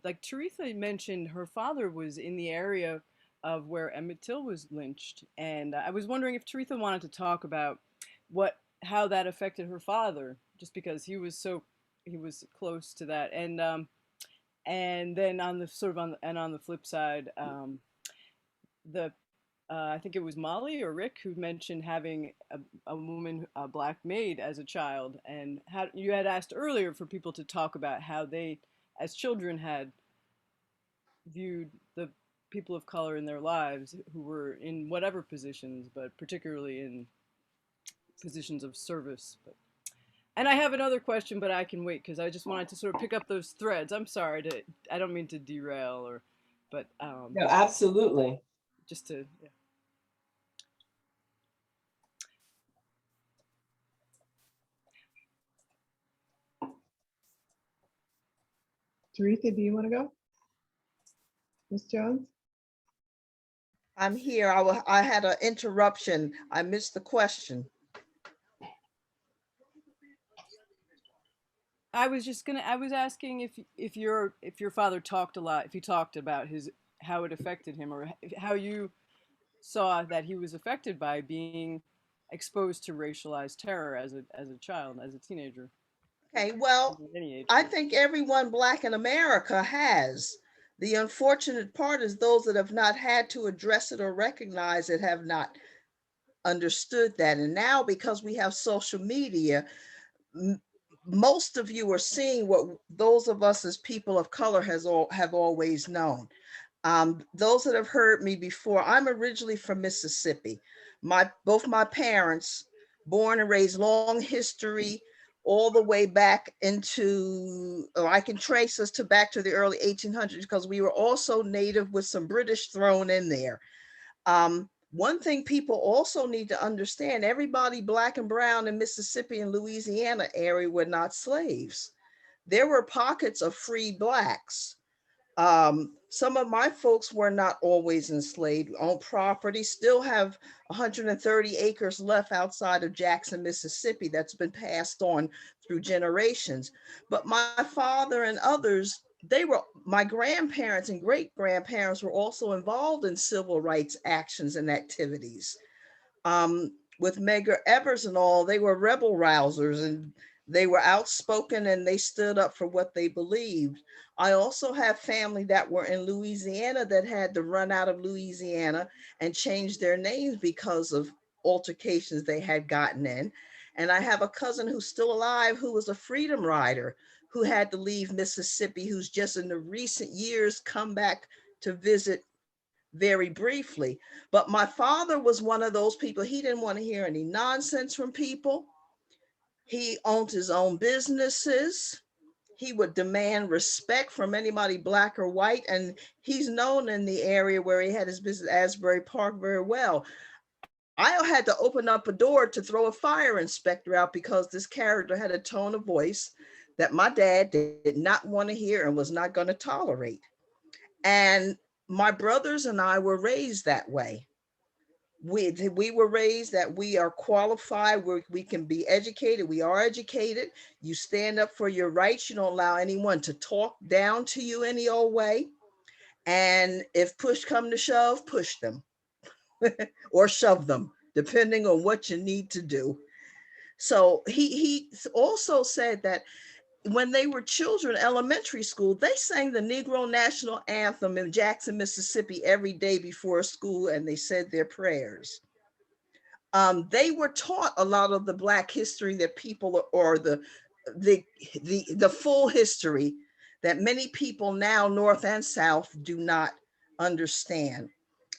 like Teresa mentioned, her father was in the area of where Emmett Till was lynched, and I was wondering if Teresa wanted to talk about how that affected her father, just because he was close to that, and then on the on the flip side, the I think it was Molly or Rick who mentioned having a woman, a black maid as a child, and how you had asked earlier for people to talk about how they, as children, had viewed the people of color in their lives who were in whatever positions, but particularly in positions of service. And I have another question, but I can wait because I just wanted to sort of pick up those threads. I'm sorry I don't mean to derail but No, absolutely. Just to, yeah. Teresa, do you want to go? Ms. Jones? I'm here. I had an interruption. I missed the question. I was asking if your father talked a lot, if he talked about how it affected him, or how you saw that he was affected by being exposed to racialized terror as a child, as a teenager. Okay, well, I think everyone Black in America has. The unfortunate part is those that have not had to address it or recognize it have not understood that. And now, because we have social media, most of you are seeing what those of us as people of color have always known. Those that have heard me before, I'm originally from Mississippi. Both my parents, born and raised, long history, all the way back into, I can trace us back to the early 1800s, because we were also native with some British thrown in there. One thing people also need to understand, everybody Black and brown in Mississippi and Louisiana area were not slaves. There were pockets of free Blacks. Some of my folks were not always enslaved, on property, still have 130 acres left outside of Jackson, Mississippi, that's been passed on through generations. But my father and others, my grandparents and great grandparents were also involved in civil rights actions and activities. With Medgar Evers and all, they were rebel rousers, and they were outspoken, and they stood up for what they believed. I also have family that were in Louisiana that had to run out of Louisiana and change their names because of altercations they had gotten in. And I have a cousin who's still alive who was a freedom rider who had to leave Mississippi, who's just in the recent years come back to visit very briefly. But my father was one of those people, he didn't want to hear any nonsense from people. He owned his own businesses. He would demand respect from anybody Black or white. And he's known in the area where he had his business, Asbury Park, very well. I had to open up a door to throw a fire inspector out because this character had a tone of voice that my dad did not want to hear and was not going to tolerate. And my brothers and I were raised that way. We were raised that we are qualified, we can be educated, we are educated. You stand up for your rights. You don't allow anyone to talk down to you any old way. And if push come to shove, push them or shove them, depending on what you need to do. So he also said that when they were children, elementary school, they sang the Negro National Anthem in Jackson, Mississippi every day before school, and they said their prayers. They were taught a lot of the Black history that people, or the full history that many people now, North and South, do not understand.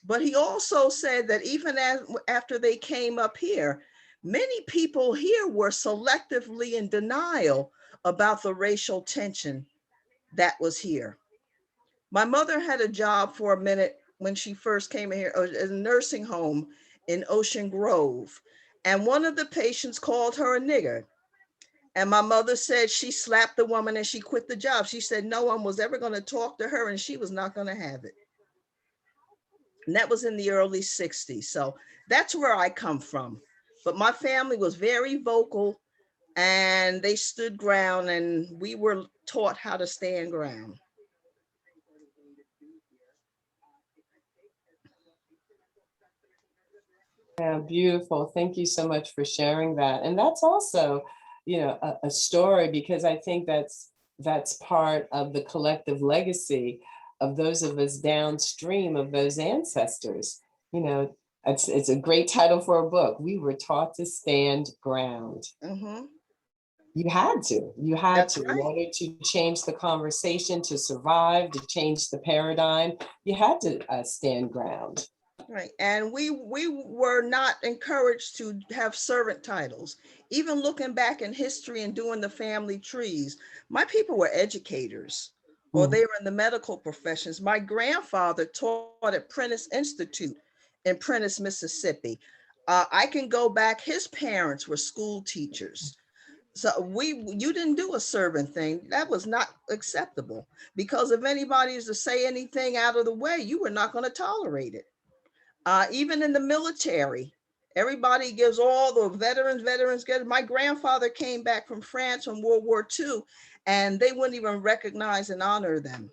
But he also said that even after they came up here, many people here were selectively in denial about the racial tension that was here. My mother had a job for a minute when she first came in here, a nursing home in Ocean Grove. And one of the patients called her a nigger. And my mother said she slapped the woman and she quit the job. She said no one was ever going to talk to her and she was not going to have it. And that was in the early 60s. So that's where I come from. But my family was very vocal and they stood ground, and we were taught how to stand ground. Yeah, beautiful. Thank you so much for sharing that. And that's also, a story, because I think that's part of the collective legacy of those of us downstream of those ancestors. It's a great title for a book. We were taught to stand ground. Mm-hmm. You had to That's in right. order to change the conversation, to survive, to change the paradigm. You had to stand ground. Right. And we were not encouraged to have servant titles. Even looking back in history and doing the family trees, my people were educators, or they were in the medical professions. My grandfather taught at Prentice Institute in Prentice, Mississippi. I can go back, his parents were school teachers. So you didn't do a servant thing. That was not acceptable, because if anybody is to say anything out of the way, you were not going to tolerate it. Even in the military, everybody gives all the veterans get. My grandfather came back from France from World War II, and they wouldn't even recognize and honor them.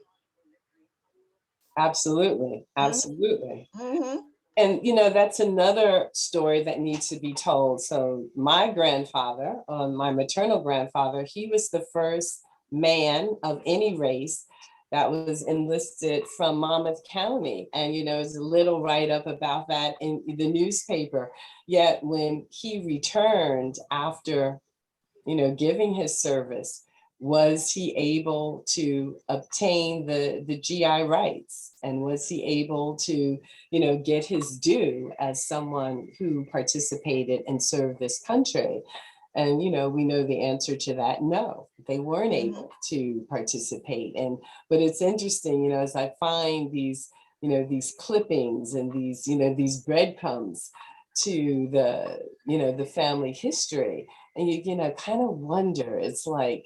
Absolutely. Absolutely. Mm-hmm. And, that's another story that needs to be told. So my grandfather, my maternal grandfather, he was the first man of any race that was enlisted from Monmouth County. And, there's a little write-up about that in the newspaper. Yet when he returned after, giving his service, was he able to obtain the GI rights? And was he able to, get his due as someone who participated and served this country? And, we know the answer to that. No, they weren't able to participate. But it's interesting, as I find these, these clippings and these, these breadcrumbs to the family history. And you kind of wonder, it's like,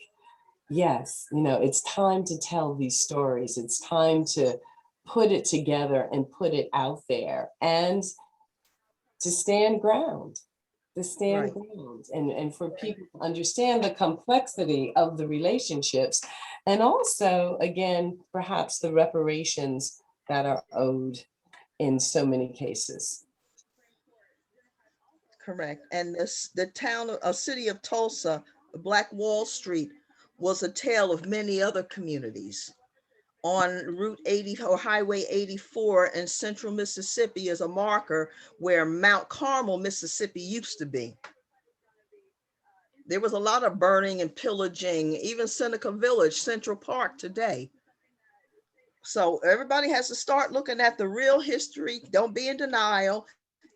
yes, it's time to tell these stories. It's time to put it together and put it out there, and to stand ground, Right. ground, and for people to understand the complexity of the relationships, and also, again, perhaps the reparations that are owed in so many cases. Correct. And the city of Tulsa, Black Wall Street, was a tale of many other communities. On Route 80 or Highway 84 in central Mississippi is a marker where Mount Carmel, Mississippi used to be. There was a lot of burning and pillaging, even Seneca Village, Central Park today. So everybody has to start looking at the real history. Don't be in denial.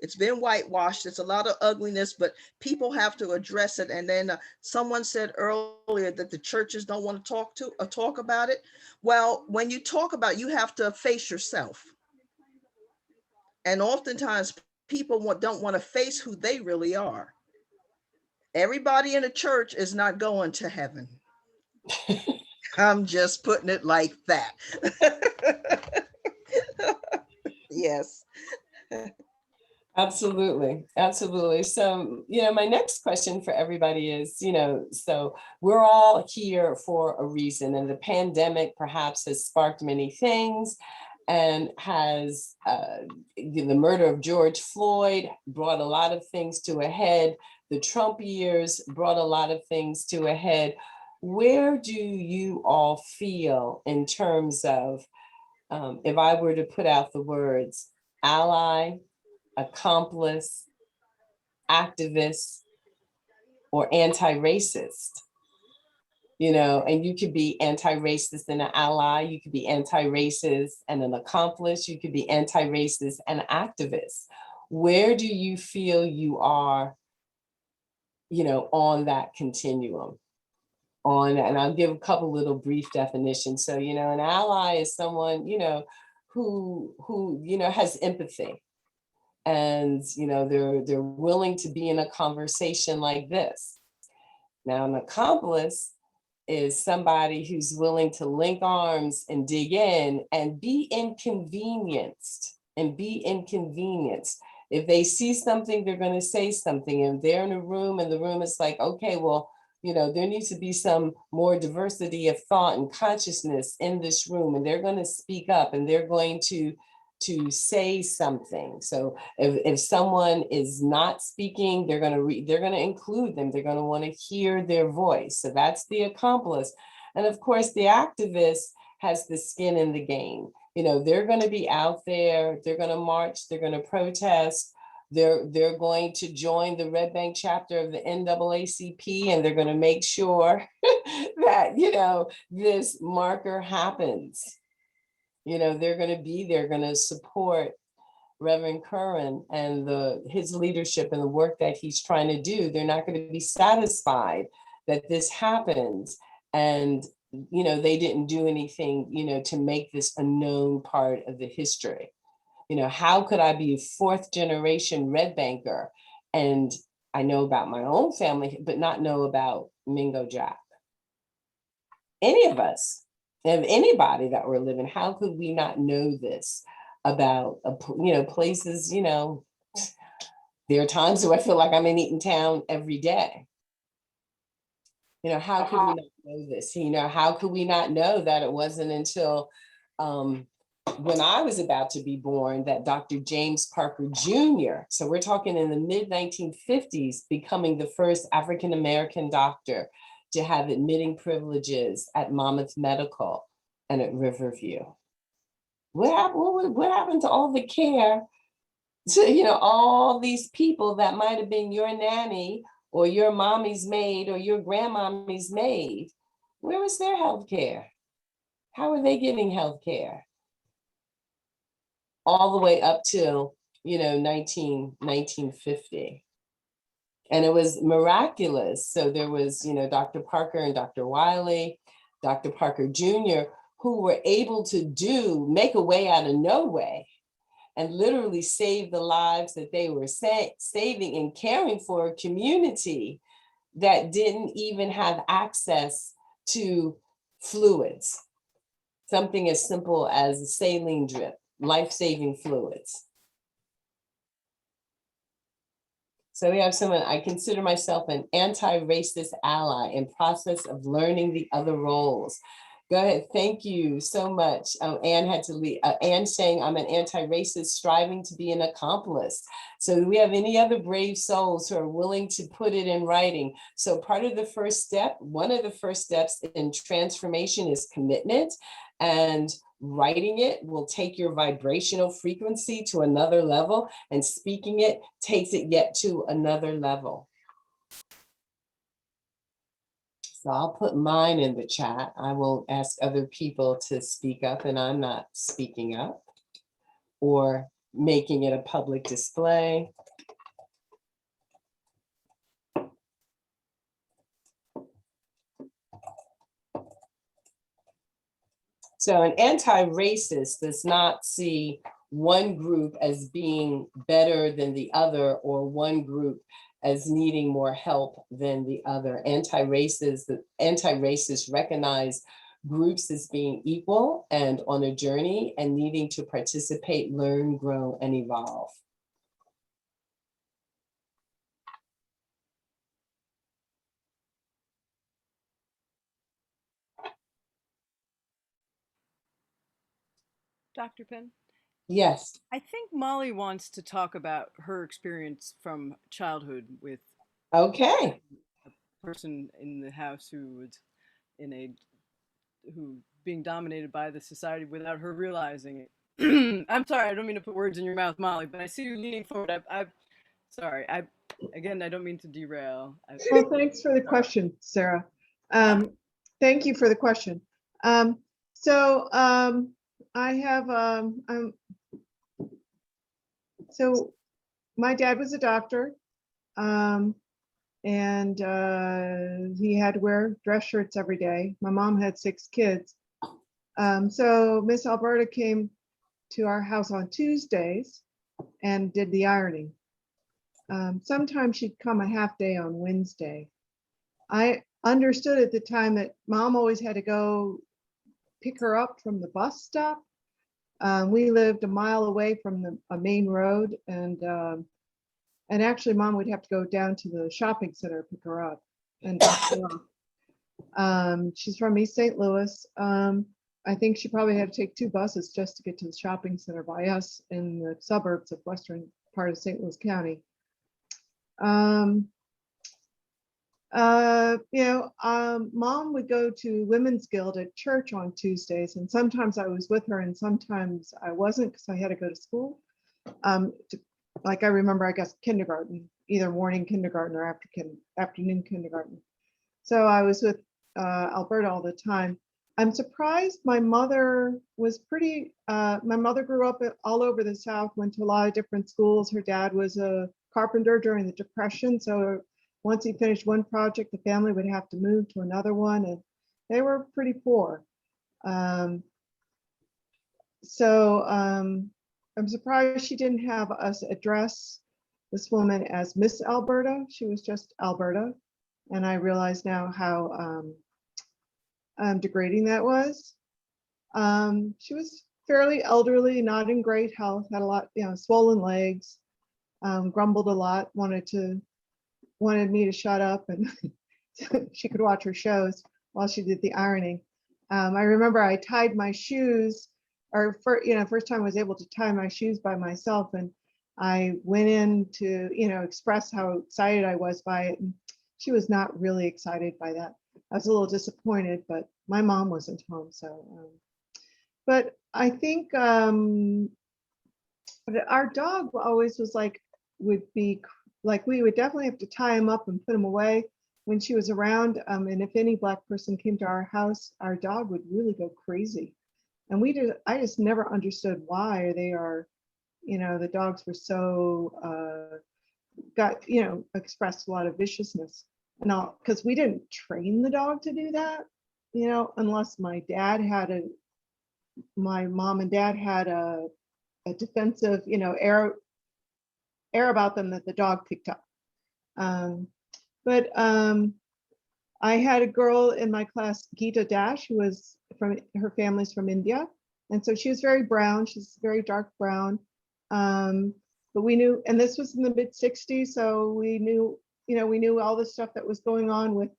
It's been whitewashed. It's a lot of ugliness, but people have to address it. And then someone said earlier that the churches don't want to talk about it. Well, when you talk about it, you have to face yourself. And oftentimes people don't want to face who they really are. Everybody in the church is not going to heaven. I'm just putting it like that. Yes. Absolutely. Absolutely. So, my next question for everybody is, so we're all here for a reason, and the pandemic perhaps has sparked many things and has the murder of George Floyd brought a lot of things to a head. The Trump years brought a lot of things to a head. Where do you all feel in terms of, if I were to put out the words ally, accomplice, activist, or anti-racist? And you could be anti-racist and an ally, you could be anti-racist and an accomplice, you could be anti-racist and activist. Where do you feel you are, on that continuum? And I'll give a couple little brief definitions. So, an ally is someone, who has empathy. And, they're willing to be in a conversation like this. Now, an accomplice is somebody who's willing to link arms and dig in and be inconvenienced If they see something, they're going to say something. And they're in a room and the room is like, okay, well, there needs to be some more diversity of thought and consciousness in this room. And they're going to speak up and they're going to say something. So if someone is not speaking, they're going to include them. They're going to want to hear their voice. So that's the accomplice. And of course, the activist has the skin in the game. They're going to be out there, they're going to march, they're going to protest, they're going to join the Red Bank chapter of the NAACP, and they're going to make sure that, this marker happens. They're going to be there, going to support Reverend Curran and his leadership and the work that he's trying to do. They're not going to be satisfied that this happens and they didn't do anything to make this a known part of the history. How could I be a fourth generation Red Banker and I know about my own family but not know about Mingo Jack? Any of us, of anybody that were living, how could we not know this about places? There are times where I feel like I'm in Eatontown every day. How could we not know this? How could we not know that it wasn't until when I was about to be born that Dr. James Parker Jr., so we're talking in the mid-1950s, becoming the first African-American doctor to have admitting privileges at Monmouth Medical and at Riverview. What happened to all the care to, all these people that might have been your nanny or your mommy's maid or your grandmommy's maid? Where was their health care? How are they getting health care? All the way up till, 1950. And it was miraculous. So there was, Dr. Parker and Dr. Wiley, Dr. Parker Jr., who were able to make a way out of no way and literally save the lives that they were saving and caring for a community that didn't even have access to fluids. Something as simple as a saline drip, life-saving fluids. So we have someone, I consider myself an anti-racist ally in process of learning the other roles. Go ahead, thank you so much. Anne had to leave. Anne saying I'm an anti-racist striving to be an accomplice. So do we have any other brave souls who are willing to put it in writing? So part of the first step, one of the first steps in transformation is commitment, and writing it will take your vibrational frequency to another level, and speaking it takes it yet to another level. So I'll put mine in the chat. I will ask other people to speak up, and I'm not speaking up or making it a public display. So an anti-racist does not see one group as being better than the other, or one group as needing more help than the other. Anti-racists recognize groups as being equal and on a journey and needing to participate, learn, grow, and evolve. Dr. Penn? Yes. I think Molly wants to talk about her experience from childhood with Okay. a person in the house who was who being dominated by the society without her realizing it. I'm sorry, I don't mean to put words in your mouth, Molly, but I see you leaning forward. Sorry. Again, I don't mean to derail. Well, thanks for the question, Sarah. Thank you for the question. I have, so my dad was a doctor, and he had to wear dress shirts every day. My mom had 6 kids. So Miss Alberta came to our house on Tuesdays and did the ironing. Sometimes she'd come a half day on Wednesday. I understood at the time that mom always had to go pick her up from the bus stop. We lived a mile away from a main road, and actually mom would have to go down to the shopping center to pick her up and drop her off. She's from East St. Louis. I think she probably had to take 2 buses just to get to the shopping center by us in the suburbs of western part of St. Louis County. Mom would go to Women's Guild at church on Tuesdays, and sometimes I was with her and sometimes I wasn't because I had to go to school. Like I remember, I guess kindergarten, either morning kindergarten or afternoon kindergarten. So I was with Alberta all the time. I'm surprised my mother was my mother grew up all over the South, went to a lot of different schools. Her dad was a carpenter during the Depression. So once he finished one project, the family would have to move to another one, and they were pretty poor. I'm surprised she didn't have us address this woman as Miss Alberta. She was just Alberta. And I realize now how degrading that was. She was fairly elderly, not in great health, had a lot, swollen legs, grumbled a lot, wanted me to shut up and she could watch her shows while she did the ironing. I remember I tied my shoes, first time I was able to tie my shoes by myself, and I went in to, express how excited I was by it. And she was not really excited by that. I was a little disappointed, but my mom wasn't home. So, but I think our dog always was we would definitely have to tie him up and put him away when she was around. And if any Black person came to our house, our dog would really go crazy. And I just never understood why they are, the dogs were so, expressed a lot of viciousness and all, because we didn't train the dog to do that, unless my mom and dad had a defensive, air about them that the dog picked up. I had a girl in my class, Gita Dash, who was her family's from India. And so she was very brown. She's very dark brown. But we knew, and this was in the mid 60s. So we knew all the stuff that was going on with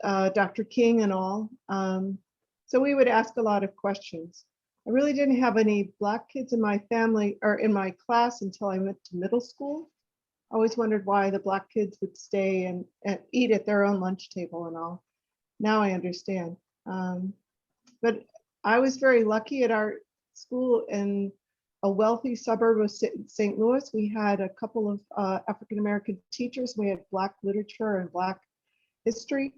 Dr. King and all. So we would ask a lot of questions. I really didn't have any Black kids in my family or in my class until I went to middle school. I always wondered why the Black kids would stay and eat at their own lunch table and all. Now I understand. But I was very lucky at our school in a wealthy suburb of St. Louis. We had a couple of African-American teachers. We had Black literature and Black history.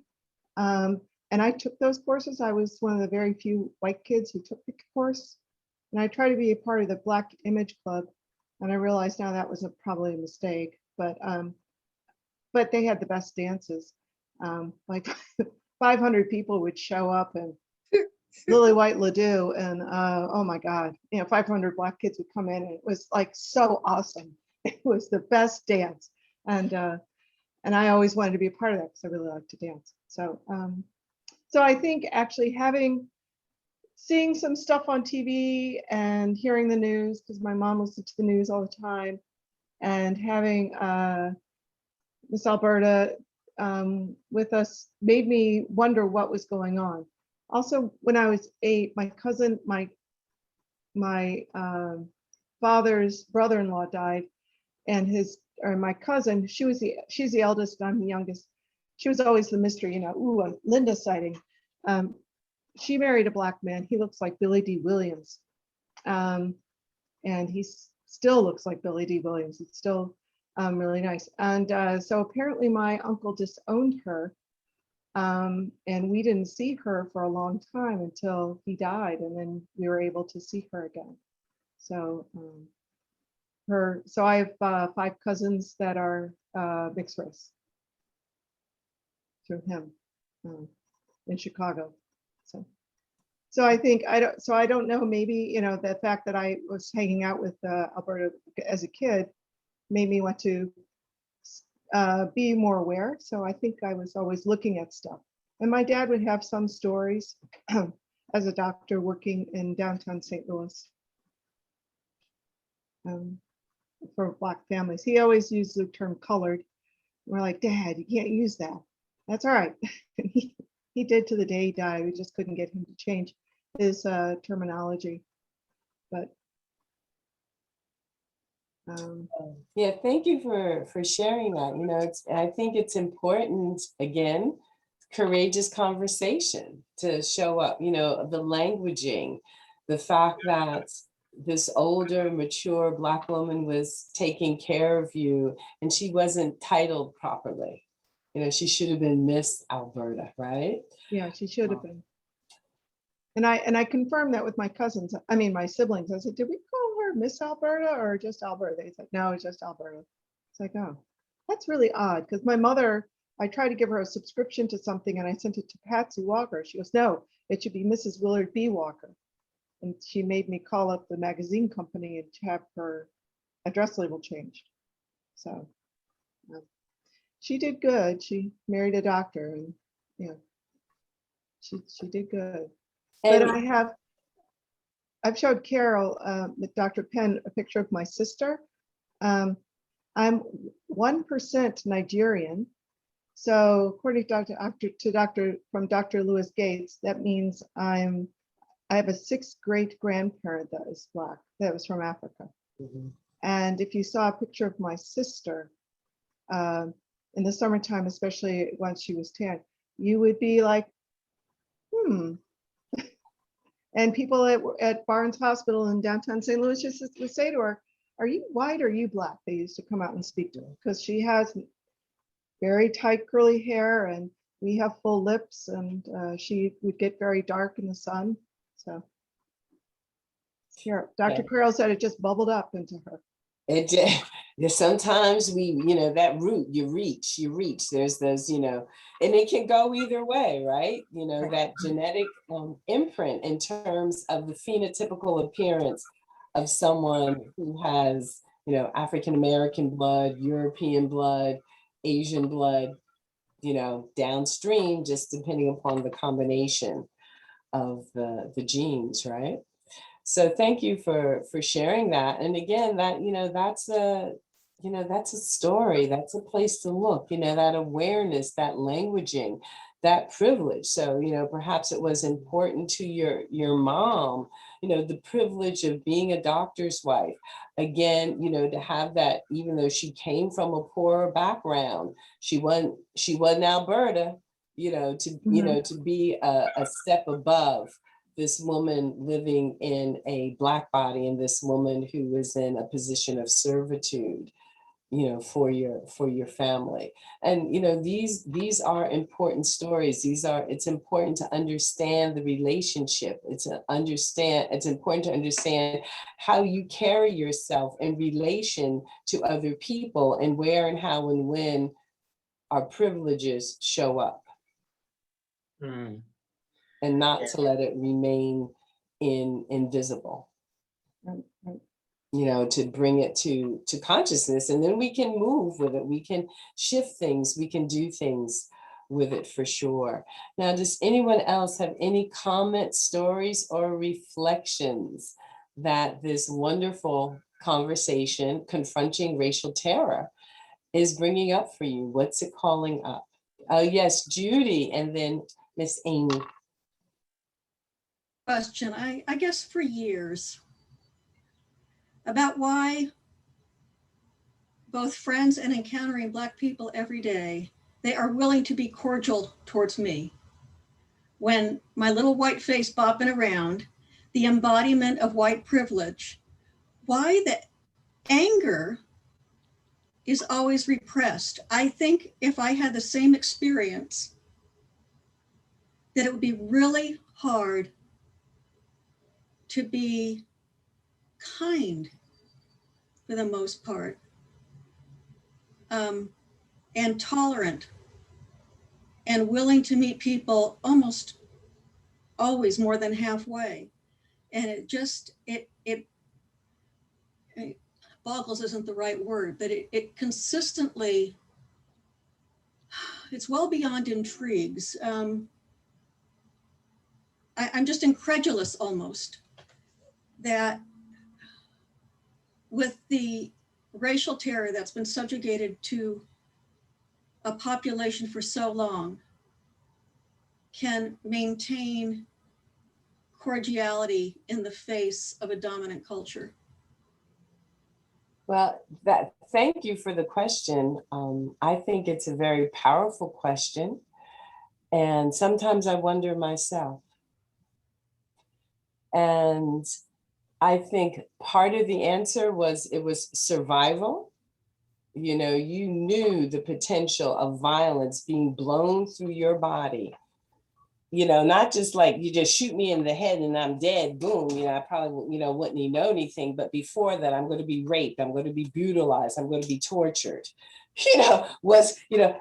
And I took those courses. I was one of the very few white kids who took the course. And I tried to be a part of the Black Image Club. And I realized now that was probably a mistake, but they had the best dances. Like 500 people would show up and Lily White Ledoux, and oh my God, 500 Black kids would come in, and it was like so awesome. It was the best dance, and I always wanted to be a part of that because I really like to dance. So so I think actually seeing some stuff on TV and hearing the news, because my mom listened to the news all the time, and having Miss Alberta with us made me wonder what was going on. Also, when I was 8, my cousin, my father's brother-in-law died, and my cousin, she's the eldest, and I'm the youngest. She was always the mystery, ooh, a Linda sighting. She married a Black man. He looks like Billy D. Williams. And he still looks like Billy D. Williams. It's still really nice. And so apparently my uncle disowned her. And we didn't see her for a long time until he died. And then we were able to see her again. So so I have 5 cousins that are mixed race through him in Chicago. So I think I don't know, maybe, the fact that I was hanging out with Alberta as a kid made me want to be more aware. So I think I was always looking at stuff. And my dad would have some stories as a doctor working in downtown St. Louis for Black families. He always used the term colored. We're like, Dad, you can't use that. That's all right. He did to the day he died. We just couldn't get him to change his terminology. But yeah, thank you for sharing that. I think it's important, again, courageous conversation to show up, the languaging, the fact that this older, mature Black woman was taking care of you and she wasn't titled properly. She should have been Miss Alberta, right? Yeah, she should have been. And I confirmed that with my cousins, my siblings. I said, did we call her Miss Alberta or just Alberta? They said, no, it's just Alberta. It's like, oh, that's really odd, because my mother, I tried to give her a subscription to something and I sent it to Patsy Walker. She goes, no, it should be Mrs. Willard B. Walker. And she made me call up the magazine company and have her address label changed. So she did good. She married a doctor, and she did good. But I've showed Carol with Dr. Penn a picture of my sister. I'm 1% Nigerian. So according to Dr. Lewis Gates, that means I have a 6th great grandparent that is Black, that was from Africa. Mm-hmm. And if you saw a picture of my sister in the summertime, especially once she was tan, you would be like, And people at Barnes Hospital in downtown St. Louis just would say to her, are you white or are you Black? They used to come out and speak to her because she has very tight curly hair and we have full lips, and she would get very dark in the sun. So Dr. Carroll said it just bubbled up into her. It did. Sometimes we, that root, you reach, there's those, and it can go either way, right? That genetic imprint in terms of the phenotypical appearance of someone who has, African-American blood, European blood, Asian blood, downstream, just depending upon the combination of the genes, right? So thank you for sharing that. And again, that, that's a story, that's a place to look, that awareness, that languaging, that privilege. So, perhaps it was important to your mom, the privilege of being a doctor's wife. Again, to have that, even though she came from a poorer background, she wasn't Alberta, to be a step above this woman living in a Black body, and this woman who was in a position of servitude, for your family. And these are important stories. It's important to understand the relationship. It's important to understand how you carry yourself in relation to other people, and where and how and when our privileges show up. and not to let it remain invisible. Right, right. You know, to bring it to consciousness, and then we can move with it. We can shift things. We can do things with it for sure. Now, does anyone else have any comments, stories, or reflections that this wonderful conversation, confronting racial terror, is bringing up for you? What's it calling up? Oh, yes, Judy, and then Miss Amy. Question, I guess for years, about why both friends and encountering Black people every day, they are willing to be cordial towards me. When my little white face bopping around, the embodiment of white privilege, why the anger is always repressed. I think if I had the same experience, that it would be really hard to be kind for the most part, and tolerant and willing to meet people almost always more than halfway. And it boggles isn't the right word, but it consistently, it's well beyond intrigues. I'm just incredulous almost that with the racial terror that's been subjugated to a population for so long, can maintain cordiality in the face of a dominant culture. Well, thank you for the question. I think it's a very powerful question. And sometimes I wonder myself. And I think part of the answer was it was survival. You know, you knew the potential of violence being blown through your body. You know, not just like you just shoot me in the head and I'm dead, boom, you know, I probably, you know, wouldn't even know anything. But before that, I'm going to be raped, I'm going to be brutalized, I'm going to be tortured. You know,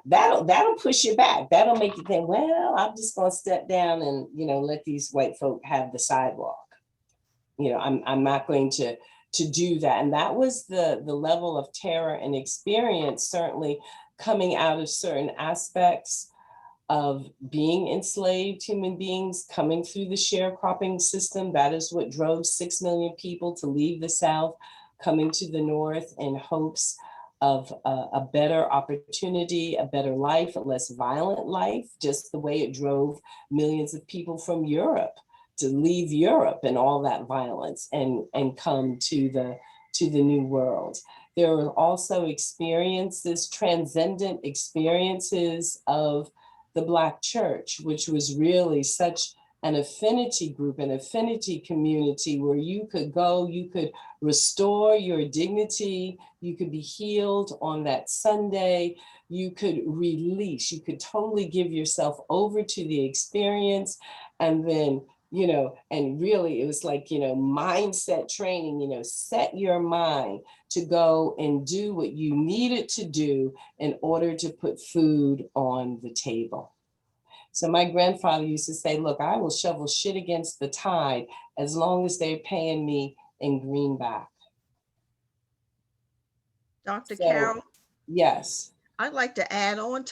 that'll push you back. That'll make you think, well, I'm just going to step down and, you know, let these white folk have the sidewalk. You know, I'm not going to do that. And that was the level of terror and experience, certainly coming out of certain aspects of being enslaved human beings, coming through the sharecropping system. That is what drove 6 million people to leave the South, coming to the North in hopes of a better opportunity, a better life, a less violent life, just the way it drove millions of people from Europe to leave Europe and all that violence and come to the New World. There were also experiences, transcendent experiences of the Black church, which was really such an affinity group, an affinity community where you could go, you could restore your dignity, you could be healed on that Sunday, you could release, you could totally give yourself over to the experience. And then, you know, and really it was like, you know, mindset training, you know, set your mind to go and do what you needed to do in order to put food on the table. So my grandfather used to say, look, I will shovel shit against the tide as long as they're paying me in greenback. Dr. So, Carol, yes, I'd like to add on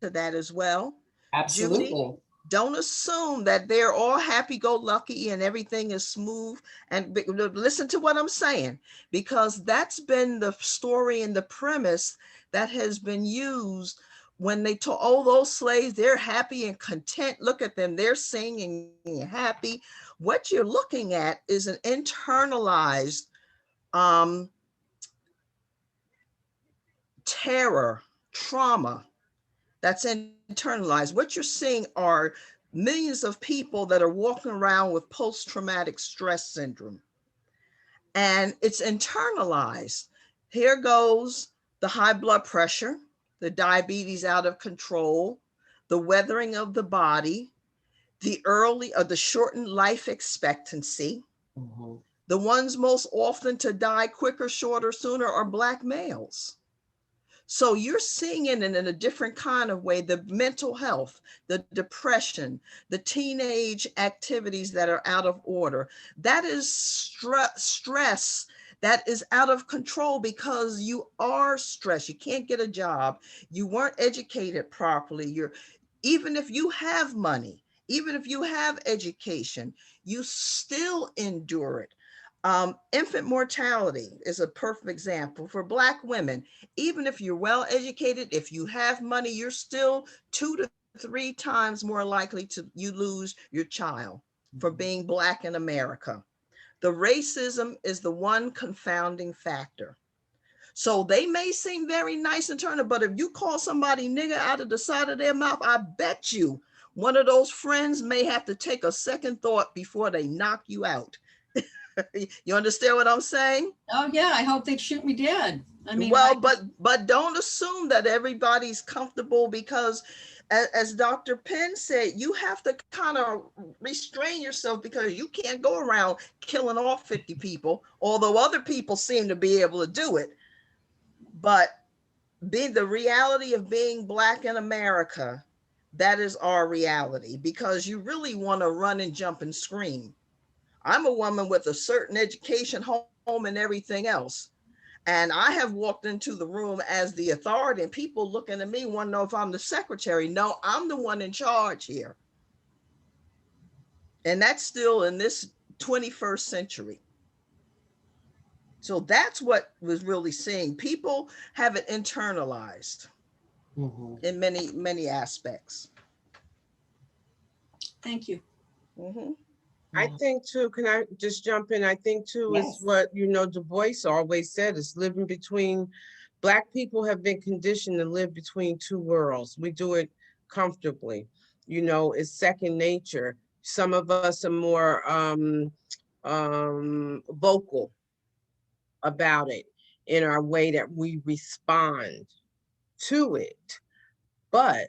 to that as well. absolutely. Judy, don't assume that they're all happy-go-lucky and everything is smooth. And listen to what I'm saying, because that's been the story and the premise that has been used when they told, oh, those slaves, they're happy and content. Look at them, they're singing and happy. What you're looking at is an internalized terror, trauma that's internalized. What you're seeing are millions of people that are walking around with post-traumatic stress syndrome. And it's internalized. Here goes the high blood pressure, the diabetes out of control, the weathering of the body, the shortened life expectancy. Mm-hmm. The ones most often to die quicker, shorter, sooner are Black males. So you're seeing it in a different kind of way, the mental health, the depression, the teenage activities that are out of order. That is stress that is out of control because you are stressed. You can't get a job. You weren't educated properly. Even if you have money, even if you have education, you still endure it. Infant mortality is a perfect example for Black women. Even if you're well educated, if you have money, you're still 2 to 3 times more likely to you lose your child for being Black in America. The racism is the one confounding factor. So they may seem very nice and turner, but if you call somebody nigger out of the side of their mouth, I bet you one of those friends may have to take a second thought before they knock you out. You understand what I'm saying? Oh yeah, I hope they'd shoot me dead. I mean, well, but don't assume that everybody's comfortable, because as Dr. Penn said, you have to kind of restrain yourself, because you can't go around killing off 50 people, although other people seem to be able to do it. But the reality of being Black in America, that is our reality, because you really want to run and jump and scream. I'm a woman with a certain education, home, and everything else. And I have walked into the room as the authority, and people looking at me want to know if I'm the secretary. No, I'm the one in charge here. And that's still in this 21st century. So that's what was really seeing. People have it internalized in many, many aspects. Thank you. I think too, can I just jump in? I think too is what, Du Bois always said, is living between, Black people have been conditioned to live between two worlds. We do it comfortably. It's second nature. Some of us are more vocal about it in our way that we respond to it. But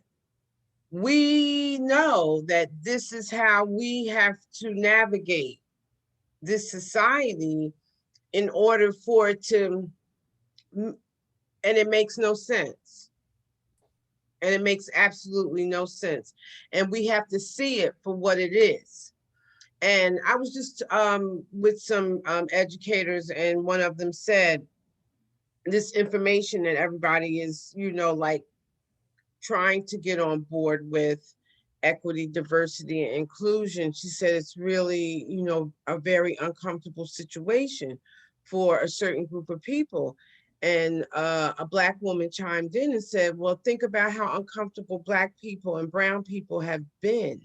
we know that this is how we have to navigate this society in order for it to, and it makes no sense. And it makes absolutely no sense. And we have to see it for what it is. And I was just with some educators, and one of them said, this information that everybody is, like trying to get on board with, equity, diversity, and inclusion. She said it's really, a very uncomfortable situation for a certain group of people. And a Black woman chimed in and said, well, think about how uncomfortable Black people and brown people have been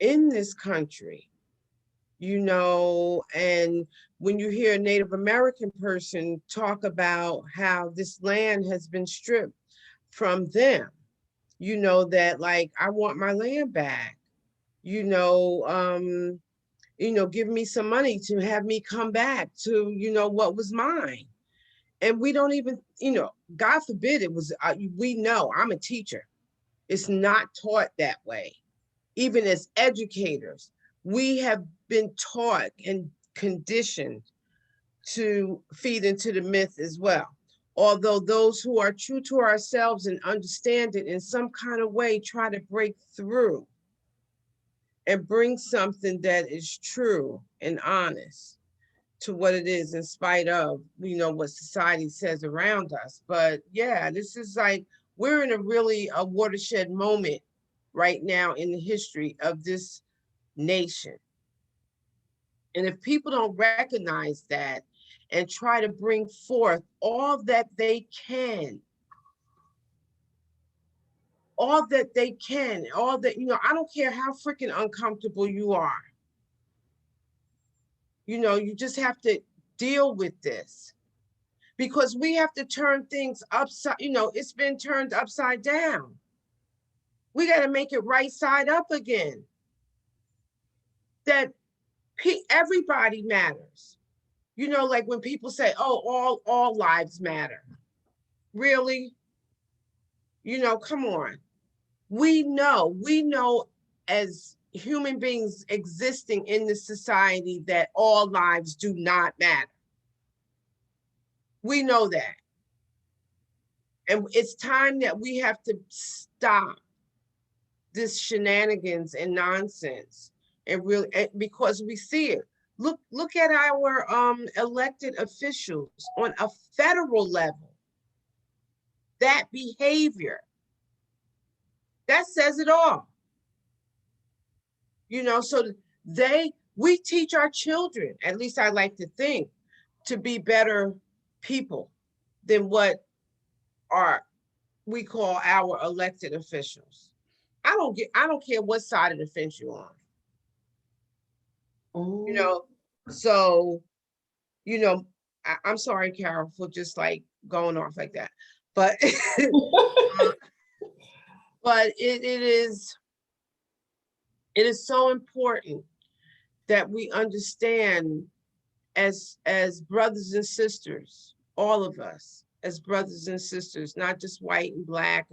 in this country, and when you hear a Native American person talk about how this land has been stripped from them, that, like, I want my land back, give me some money to have me come back to, what was mine. And we don't even, God forbid it was, we know, I'm a teacher. It's not taught that way. Even as educators, we have been taught and conditioned to feed into the myth as well. Although those who are true to ourselves and understand it in some kind of way try to break through and bring something that is true and honest to what it is, in spite of, what society says around us. But yeah, this is like, we're in a watershed moment right now in the history of this nation. And if people don't recognize that and try to bring forth all that they can, all that, I don't care how freaking uncomfortable you are. You just have to deal with this, because we have to turn things upside, it's been turned upside down. We got to make it right side up again. That everybody matters. Like when people say, oh, all lives matter. Really? Come on. We know as human beings existing in this society that all lives do not matter. We know that. And it's time that we have to stop this shenanigans and nonsense, and really, because we see it. Look at our elected officials on a federal level. That behavior, that says it all. You know, so we teach our children, at least I like to think, to be better people than what we call our elected officials. I don't care what side of the fence you're on. You know, so, you know, I'm sorry, Carol, for just like going off like that. But but it is so important that we understand as brothers and sisters, all of us as brothers and sisters, not just white and black,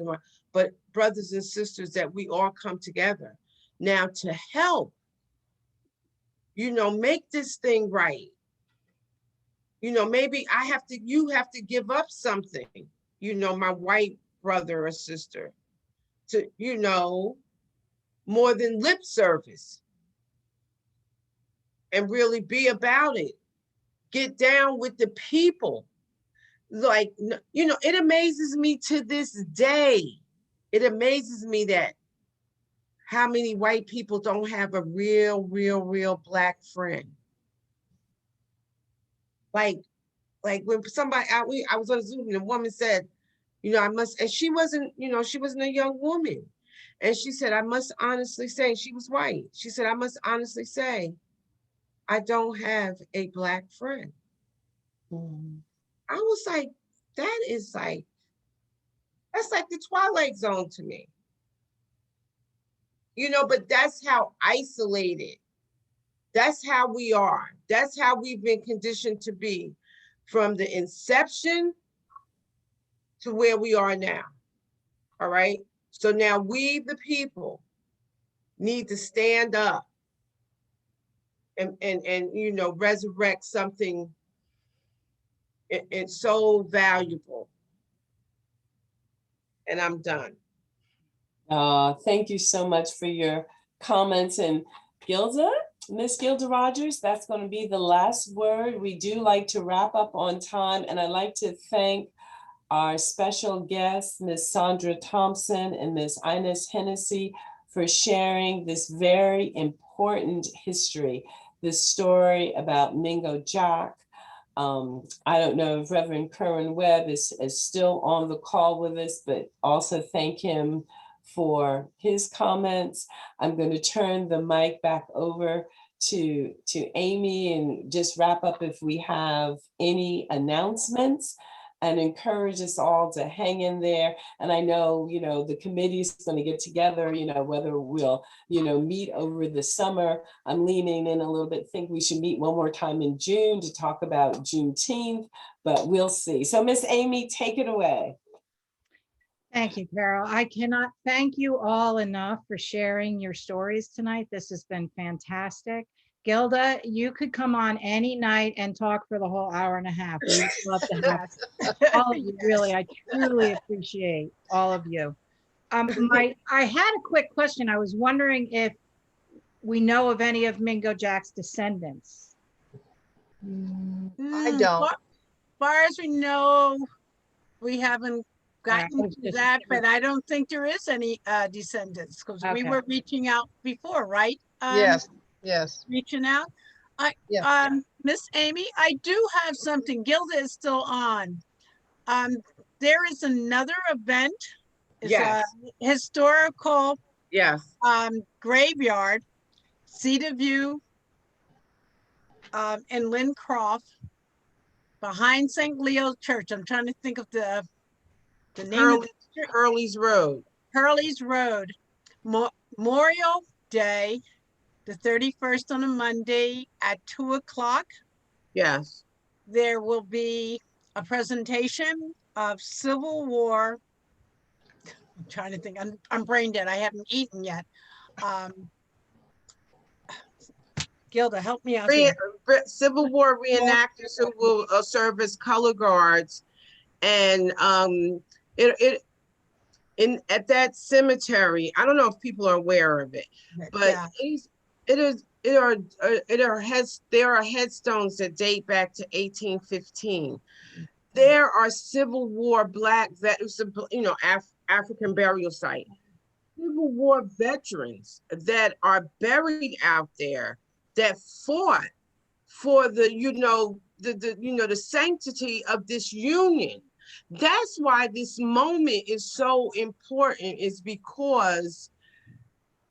but brothers and sisters, that we all come together now to help, you know, make this thing right. You know, maybe you have to give up something, you know, my white brother or sister, to, you know, more than lip service, and really be about it. Get down with the people. Like, you know, it amazes me to this day. It amazes me that how many white people don't have a real black friend. Like when somebody, I was on Zoom and a woman said, you know, and she wasn't, you know, she wasn't a young woman. And she said, I must honestly say, she was white. She said, I must honestly say, I don't have a black friend. I was like, that's like the Twilight Zone to me. You know, but that's how isolated, that's how we are. That's how we've been conditioned to be from the inception to where we are now. All right. So now we, the people, need to stand up and you know, resurrect something it's so valuable. And I'm done. Thank you so much for your comments. And Gilda, Miss Gilda Rogers, that's going to be the last word. We do like to wrap up on time, and I'd like to thank our special guests, Miss Sandra Thompson and Miss Ines Hennessy, for sharing this very important history, this story about Mingo Jack. I don't know if Reverend Kerwin Webb is still on the call with us, but also thank him for his comments. I'm going to turn the mic back over to Amy and just wrap up if we have any announcements, and encourage us all to hang in there. And I know, you know, the committee is going to get together, you know, whether we'll, you know, meet over the summer. I'm leaning in a little bit, think we should meet one more time in June to talk about Juneteenth, but we'll see. So Miss Amy, take it away. Thank you, Carol. I cannot thank you all enough for sharing your stories tonight. This has been fantastic. Gilda, you could come on any night and talk for the whole hour and a half. We'd love to have all of you. Really, I truly appreciate all of you. I had a quick question. I was wondering if we know of any of Mingo Jack's descendants. I don't. As far as we know, we haven't gotten to that, but I don't think there is any descendants, because we were reaching out before, right? Yes. Reaching out. Miss Amy, I do have something. Gilda is still on. There is another event. It's a historical graveyard, Cedarview in Lincroft, behind St. Leo's Church. I'm trying to think of the name. Hurley's Road. Hurley's Road. Memorial Day, the 31st on a Monday at 2:00. Yes. There will be a presentation of Civil War. I'm trying to think. I'm brain dead. I haven't eaten yet. Gilda, help me out here. Civil War reenactors who will serve as color guards, and at that cemetery, I don't know if people are aware of it, but Yeah. there are headstones that date back to 1815. There are Civil War Black veterans, African burial site. Civil War veterans that are buried out there that fought for the sanctity of this union. That's why this moment is so important, is because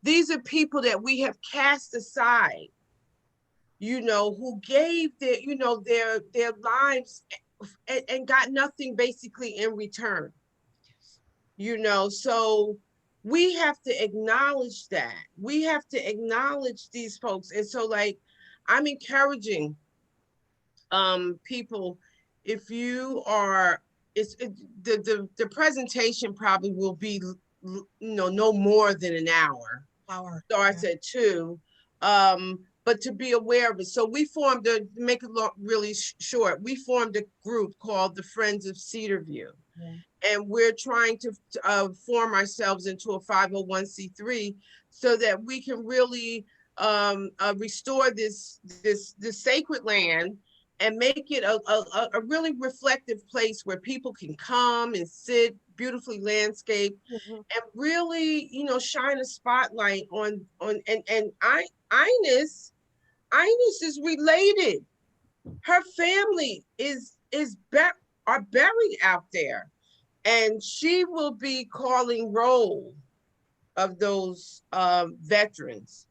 these are people that we have cast aside, who gave their lives and got nothing basically in return. So we have to acknowledge that. We have to acknowledge these folks. And so, like, I'm encouraging people, if you are, the presentation probably will be no more than an hour. Starts at 2. But to be aware of it. So we formed make it really short, we formed a group called the Friends of Cedarview. Yeah. And we're trying to form ourselves into a 501c3 so that we can really restore this sacred land and make it a really reflective place where people can come and sit, beautifully landscaped, and really, shine a spotlight on Ines. Ines is related. Her family are buried out there, and she will be calling roll of those veterans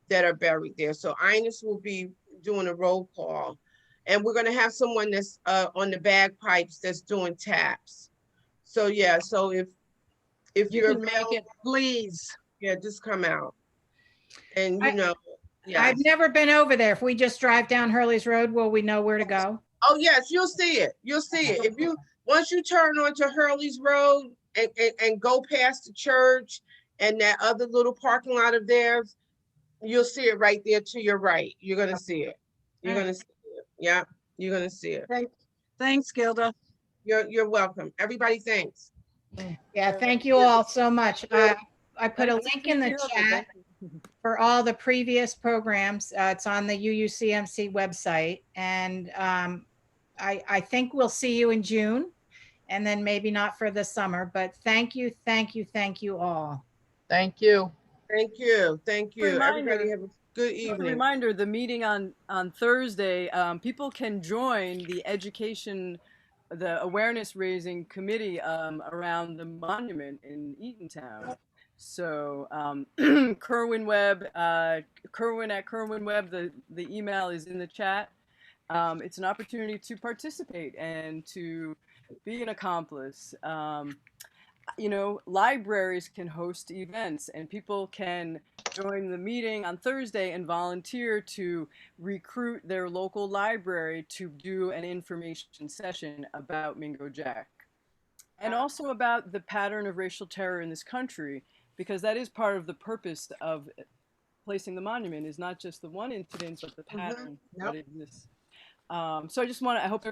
that are buried there. So Ines will be doing a roll call, and we're going to have someone that's on the bagpipes that's doing taps. So yeah, so if you're can make it, please. Yeah, just come out. And yes. I've never been over there. If we just drive down Hurley's Road, will we know where to go? Oh yes, you'll see it. You'll see it. Once you turn onto Hurley's Road and go past the church and that other little parking lot of theirs, you'll see it right there to your right. You're gonna see it. You're gonna see it. Yeah, you're gonna see it. Thanks, Gilda. You're welcome. Everybody, thanks. Yeah, thank you all so much. I put a link in the chat for all the previous programs. It's on the UUCMC website. And I think we'll see you in June, and then maybe not for the summer, but thank you all. Thank you. Thank you. Thank you. Reminder, everybody have a good evening. Reminder, the meeting on Thursday, people can join the awareness raising committee around the monument in Eatontown. So Kerwin Webb, Kerwin at Kerwin Webb, the email is in the chat. It's an opportunity to participate and to be an accomplice. Libraries can host events, and people can join the meeting on Thursday and volunteer to recruit their local library to do an information session about Mingo Jack. And also about the pattern of racial terror in this country, because that is part of the purpose of placing the monument, is not just the one incident, but the pattern that exists. So I hope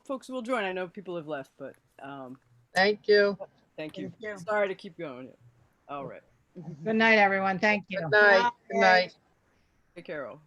folks will join. I know people have left, but thank you. Thank you. Sorry to keep going. All right. Good night, everyone. Thank you. Good night. Good night. Hey, Carol.